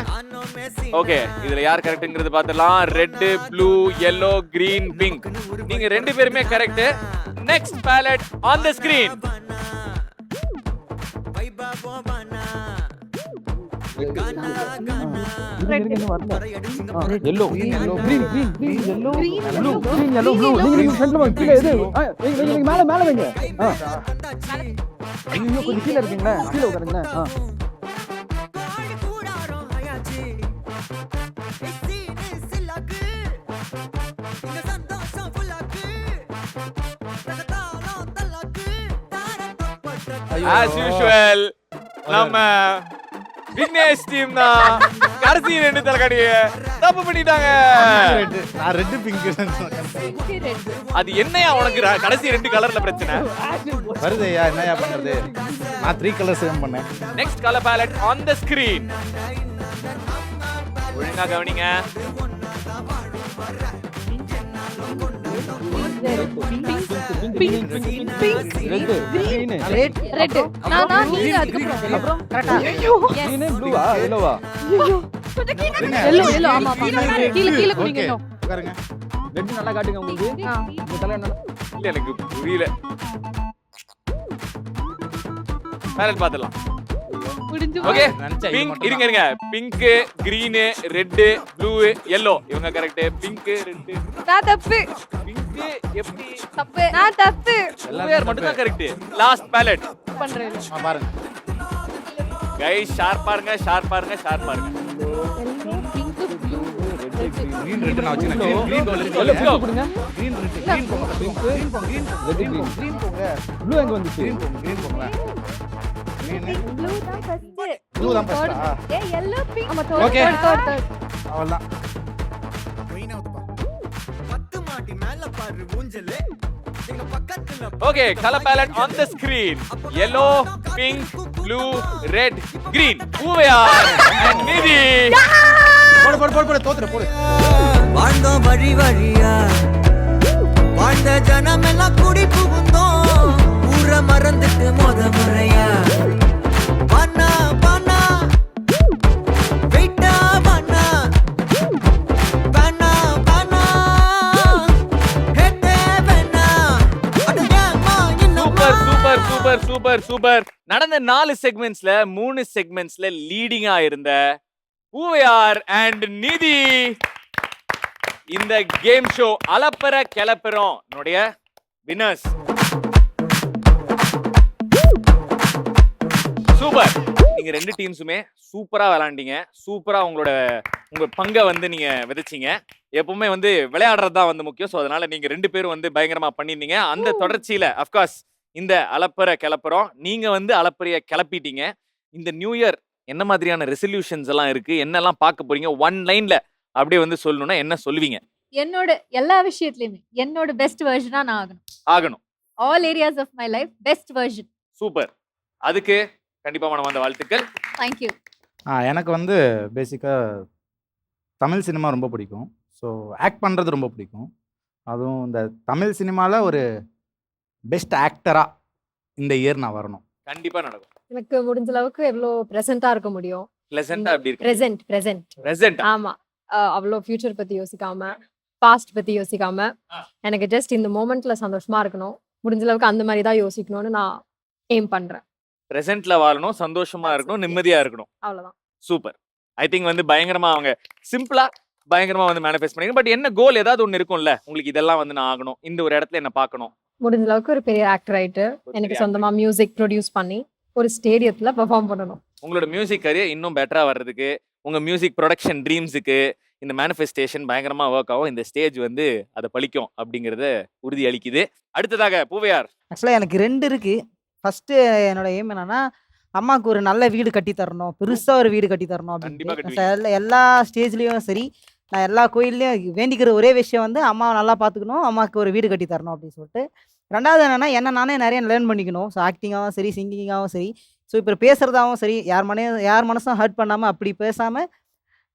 Speaker 1: ஓகே, இதுல யார் கரெக்ட்ங்கிறது பார்த்தலாம். Red, blue, yellow, green, pink. நீங்க ரெண்டு பேருமே correct. Next palette on the screen.
Speaker 9: yellow green yellow blue நீங்க ஃப்ரண்ட்ல வாங்க. கீழ எது நீங்க மேல வைங்க. ஐயோ கொஞ்சம் கீழ இருக்கீங்களா? கீழ உட்காருங்க.
Speaker 1: as usual நம்ம விக்னேஷ் டீம் தான் கடைசி ரெண்டு தலகாடிய தப்பு பண்ணிட்டாங்க.
Speaker 4: நான் ரெட் பிங்க்
Speaker 1: அது என்னையா உனக்கு கடைசி ரெண்டு கலர்ல பிரச்சனை
Speaker 4: வருதுயா? என்னையா பண்றது? நான் 3 கலர்ஸ் சேம் பண்ணேன்.
Speaker 1: Next colour ballot on the screen. ஒழுங்கா கவனிங்க.
Speaker 6: ரெட் நான் நீங்க அதுக்கு
Speaker 2: அப்புறம் கரெக்ட்டா?
Speaker 9: green blueவா yellowவா?
Speaker 6: yellow ஆமா கீழ குனிங்க.
Speaker 4: உட்காருங்க.
Speaker 9: ரெட் நல்லா காட்டுங்க உங்களுக்கு. இந்த தலை நல்லா
Speaker 1: இல்ல எனக்கு புரியல. பேலட் பார்த்தலாம்.
Speaker 6: முடிஞ்சு
Speaker 1: ஓகே,
Speaker 4: நினைச்சேன் இது
Speaker 1: பிங்க்
Speaker 4: மட்டும்
Speaker 1: இருங்க இருங்க. Pink, green, red, blue, yellow இவங்க கரெக்ட். பிங்க், ரெட்,
Speaker 6: நான் தப்பு.
Speaker 1: பிங்க் எப்படி
Speaker 6: தப்பு. நான் தப்பு.
Speaker 1: பூவையார் மட்டும் தான் கரெக்ட். லாஸ்ட் பேலட்
Speaker 6: பண்றேன்.
Speaker 4: பாருங்க.
Speaker 1: கைஸ் ஷார்ப்பா இருங்க, ஷார்ப்பா இருங்க, ஷார்ப்பா இருங்க.
Speaker 4: green red நான் வச்சுக்கிறேன். green ball இருக்கு.
Speaker 1: Let's go.
Speaker 9: கொடுங்க.
Speaker 4: green red green போங்க. green போங்க. green போங்க.
Speaker 9: ப்ளூ எங்க வந்துச்சு?
Speaker 4: green போங்க. green
Speaker 7: ப்ளூ தான் ஃபர்ஸ்ட்
Speaker 4: blue தான் first.
Speaker 7: ஏ yellow pink
Speaker 6: ஆமா
Speaker 4: Okay.
Speaker 6: third.
Speaker 4: அவ்வளவுதான்.
Speaker 1: Okay colour ballot on the screen yellow pink blue red green Poovaiyar and நிதி
Speaker 4: போடு தோத்துற போடு.
Speaker 8: வாழ்ந்தோம் வழி வழியா வாழ்ந்த ஜனமெல்லாம் குடி புகுந்தோம் ஊர மறந்துட்டு முறையா பண்ணா பண்ணா வெயிட்டா பண்ணா பண்ணா பண்ணா ஹெட்டே பண்ணா அடேமா
Speaker 1: super super super super super நடந்த 4 செக்மெண்ட்ஸ்ல 3 செக்மெண்ட்ஸ்ல லீடிங்கா இருந்த பூவையார் and நிதி இந்த கேம் ஷோ அலப்பற கிளப்புறோம் என்னுடைய வின்னர்ஸ். சூப்பர் நீங்க ரெண்டு டீம்ஸுமே சூப்பரா விளையாண்டீங்க. சூப்பரா உங்க பங்கை வந்து நீங்க விதைச்சீங்க. எப்பவுமே வந்து விளையாடுறது தான் வந்து முக்கியம். ஸோ அதனால நீங்க 2 பேரும் வந்து பயங்கரமா பண்ணியிருந்தீங்க. அந்த தொடர்ச்சியில அஃப்கோர்ஸ் இந்த அலப்பற கிளப்புறோம் நீங்க வந்து அலப்பறைய கிளப்பிட்டீங்க. இந்த நியூ இயர் என்ன மாதிரியான ரெசல்யூஷன்ஸ் எல்லாம் இருக்கு, என்னெல்லாம் பார்க்க போறீங்க? 1 லைன்ல அப்படியே வந்து சொல்லணும்னா என்ன சொல்லுவீங்க?
Speaker 7: என்னோட எல்லா விஷயத்துலயுமே என்னோட பெஸ்ட் வெர்ஷனா நான்
Speaker 1: ஆகணும்.
Speaker 7: All areas of my life best version.
Speaker 1: Super. அதுக்கு கண்டிப்பா மனமார்ந்த வாழ்த்துக்கள்.
Speaker 7: Thank you.
Speaker 4: எனக்கு வந்து பேசிக்காக தமிழ் சினிமா ரொம்ப பிடிக்கும். ஸோ ஆக்ட் பண்ணுறது ரொம்ப பிடிக்கும். அதுவும் இந்த தமிழ் சினிமாவில் ஒரு பெஸ்ட் ஆக்டராக இந்த இயர் நான் வரணும்.
Speaker 1: கண்டிப்பா நடக்கும்.
Speaker 5: எனக்கு முடிஞ்ச அளவுக்கு எவ்வளோ ப்ரெசென்ட்டா இருக்க முடியும்.
Speaker 1: பிளசண்டா அப்படி இருக்கு.
Speaker 5: ப்ரெசென்ட்
Speaker 1: பிரசன்ட்
Speaker 5: ஆமா. அவ்வளோ ஃபியூச்சர் பத்தி யோசிக்காம பாஸ்ட் பத்தி யோசிக்காம எனக்கு ஜஸ்ட் இந்த மோமெண்ட்ல சந்தோஷமா இருக்கணும். முடிஞ்ச அளவுக்கு அந்த மாதிரி தான் யோசிக்கணும்னு நான் எய்ம் பண்றேன்.
Speaker 1: பிரசன்ட்ல வாழணும், சந்தோஷமா இருக்கணும், நிம்மதியா இருக்கணும்.
Speaker 5: அவ்வளவுதான்.
Speaker 1: சூப்பர். ஐ திங்க் வந்து பயங்கரமா அவங்க சிம்பிளா பயங்கரமா வந்து மேனிஃபெஸ்ட் பண்ணிருங்க. பட் என்ன கோல் ஏதாவது ஒன்று இருக்கும்ல உங்களுக்கு, இதெல்லாம் வந்து நான் ஆகணும், இந்த ஒரு இடத்துல என்ன பார்க்கணும்.
Speaker 5: முடிஞ்ச அளவுக்கு ஒரு பெரிய ஆக்டர் ஆயிட்டு எனக்கு சொந்தமா மியூசிக் ப்ரொடியூஸ் பண்ணி ஒரு ஸ்டேடியத்துல பெர்ஃபார்ம் பண்ணணும்.
Speaker 1: உங்களோட மியூசிக் கரியர் இன்னும் பெட்டரா வர்றதுக்கு, உங்க மியூசிக் ப்ரொடக்ஷன் ட்ரீம்ஸுக்கு இந்த மேனிஃபெஸ்டேஷன் பயங்கரமா ஒர்க் ஆகும். இந்த ஸ்டேஜ் வந்து அதை பழிக்கும் அப்படிங்கறத உறுதி அளிக்குது. அடுத்ததாக பூவையார்.
Speaker 2: ஆக்சுவலாக எனக்கு 2 இருக்கு. ஃபர்ஸ்ட் என்னோட எய்ம் என்னன்னா, அம்மாவுக்கு ஒரு நல்ல வீடு கட்டி தரணும், பெருசா ஒரு வீடு கட்டி தரணும்
Speaker 1: கண்டிப்பா
Speaker 2: அப்படின்ட்டு.
Speaker 1: கட்டுவீங்க.
Speaker 2: எல்லா ஸ்டேஜ்லயும் சரி, நான் எல்லா கோயில்லையும் வேண்டிக்கிற ஒரே விஷயம் வந்து அம்மாவை நல்லா பார்த்துக்கணும், அம்மாவுக்கு ஒரு வீடு கட்டி தரணும் அப்படின்னு சொல்லிட்டு. 2வது என்னன்னா, என்ன நானே நிறைய லேர்ன் பண்ணிக்கணும். ஸோ ஆக்டிங்காகவும் சரி, சிங்கிங்காகவும் சரி, ஸோ இப்போ பேசுறதாகவும் சரி, யார் மனசும் ஹர்ட் பண்ணாம அப்படி பேசாம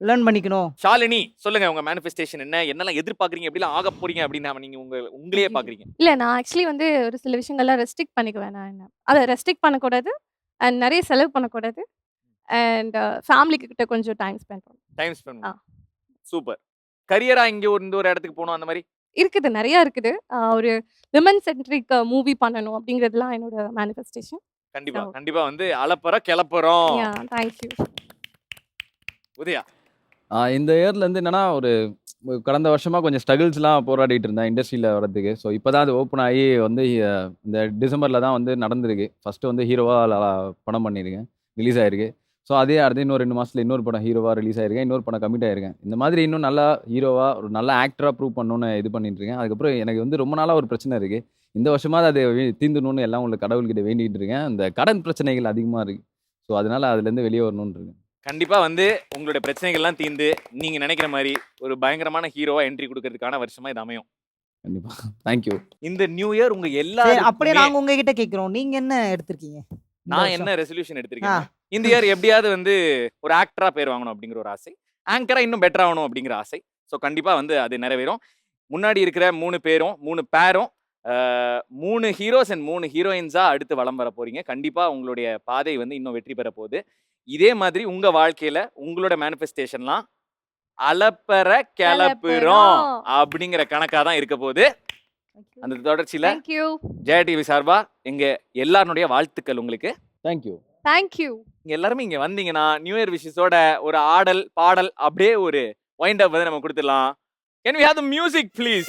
Speaker 2: லேர்ன் பண்ணிக்கணும்.
Speaker 1: ஷாலினி சொல்லுங்க, உங்க மேனிஃபெஸ்டேஷன் என்ன, என்னெல்லாம் எதிர்பார்க்கறீங்க, எப்படிலாம் ஆக போறீங்க அப்படின்னு நீங்க உங்களையே பாக்குறீங்க?
Speaker 6: இல்ல நான் ஆக்சுவலி வந்து ஒரு சில விஷயங்கள்லாம் ரெஸ்ட்ரிக்ட் பண்ணிக்குவேன். நான் என்ன அதை ரெஸ்ட்ரிக்ட் பண்ணக்கூடாது அண்ட் நிறைய செலவு பண்ணக்கூடாது அண்ட் ஃபேமிலி கிட்ட கொஞ்சம் டைம் ஸ்பெண்ட் பண்ணணும்.
Speaker 1: Time spend. சூப்பர். கரியரா இங்க இந்த ஒரு இடத்துக்கு போகணும் அந்த மாதிரி
Speaker 6: இருக்குது, நிறைய இருக்குது. ஒரு விமன் சென்ட்ரிக் மூவி பண்ணணும் அப்படிங்கிறதுலாம் என்னோட மேனிஃபெஸ்டேஷன்.
Speaker 1: கண்டிப்பா கண்டிப்பா வந்து அலப்பற கிளப்புறோம்.
Speaker 6: தேங்க்யூ.
Speaker 1: உதயா.
Speaker 3: இந்த இயர்லேருந்து என்னன்னா கடந்த வருஷமாக கொஞ்சம் ஸ்ட்ரகிள்ஸ்லாம் போராடிட்டு இருந்தேன் இண்டஸ்ட்ரியில் வரதுக்கு. ஸோ இப்போ தான் அது ஓப்பன் ஆகி வந்து இந்த டிசம்பரில் தான் வந்து நடந்திருக்கு. ஃபஸ்ட்டு வந்து ஹீரோவாக படம் பண்ணியிருக்கேன், ரிலீஸ் ஆகிருக்கு. ஸோ அதே அடுத்து இன்னும் 2 மாதத்தில் இன்னொரு படம் ஹீரோவாக ரிலீஸ் ஆகிருக்கேன், இன்னொரு படம் கமிட் ஆகிருக்கேன். இந்த மாதிரி இன்னும் நல்லா ஹீரோவாக ஒரு நல்ல ஆக்டராக ப்ரூவ் பண்ணணுன்னு இது பண்ணிட்டு இருக்கேன். அதுக்கப்புறம் எனக்கு வந்து ரொம்ப நாளாக ஒரு பிரச்சனை இருக்குது. இந்த வருஷமாக அது தீர்ந்துடணும்னு எல்லாம் உங்களுக்கு கடவுள்கிட்ட வேண்டிகிட்டு இருக்கேன். அந்த கடன் பிரச்சனைகள் அதிகமாக இருக்குது. ஸோ அதனால் அதுலேருந்து வெளியே வரணும்னு இருக்கேன்.
Speaker 1: கண்டிப்பா வந்து உங்களுடைய பிரச்சனைகள்லாம் தீர்ந்து நீங்க நினைக்கிற மாதிரி ஒரு பயங்கரமான ஹீரோவா என்ட்ரி கொடுக்கறதுக்கான வருஷமா இது அமையும்.
Speaker 3: கண்டிப்பா. தேங்க்யூ.
Speaker 1: இந்த நியூ இயர் உங்க
Speaker 2: சரி,
Speaker 1: எல்லாரும்
Speaker 2: அப்படியே நாங்க உங்ககிட்ட கேட்கிறோம், நீங்க என்ன எடுத்திருக்கீங்க இந்த
Speaker 1: நான்
Speaker 2: வருஷம்?
Speaker 1: என்ன ரெசல்யூஷன் எடுத்திருக்கேன், இந்த இயர் எப்படியாவது வந்து ஒரு ஆக்டரா பேர் வாங்கணும் அப்படிங்கிற ஒரு ஆசை, ஆங்கரா இன்னும் பெட்டரா ஆகணும் அப்படிங்கிற ஆசை. ஸோ கண்டிப்பா வந்து அது நிறைவேறும். முன்னாடி இருக்கிற 3 பேரும் 3 பேரும் 3 ஹீரோஸ் அண்ட் 3 ஹீரோயின்ஸா அடுத்து வலம் வர போறீங்க. கண்டிப்பா உங்களுடைய பாதை வந்து இன்னும் வெற்றி பெற போகுது. இதே மாதிரி உங்க வாழ்க்கையில உங்களோட மேனிஃபெஸ்டேஷன்லாம் அலப்பற கிளப்புறோம் அப்படிங்கிற கணக்கா தான் இருக்க போகுது. அந்த தொடர்ச்சியில
Speaker 6: தேங்க்யூ.
Speaker 1: ஜெயா டிவி சார்பா எங்க எல்லாருடைய வாழ்த்துக்கள் உங்களுக்கு.
Speaker 3: தேங்க்யூ.
Speaker 6: தேங்க்யூ.
Speaker 1: இங்க எல்லாருமே இங்க வந்தீங்கன்னா நியூ இயர் விஷஸோட ஒரு ஆடல் பாடல் அப்படியே ஒரு வைண்ட் அப் வந்து நம்ம கொடுத்துடலாம். Can we have the music please?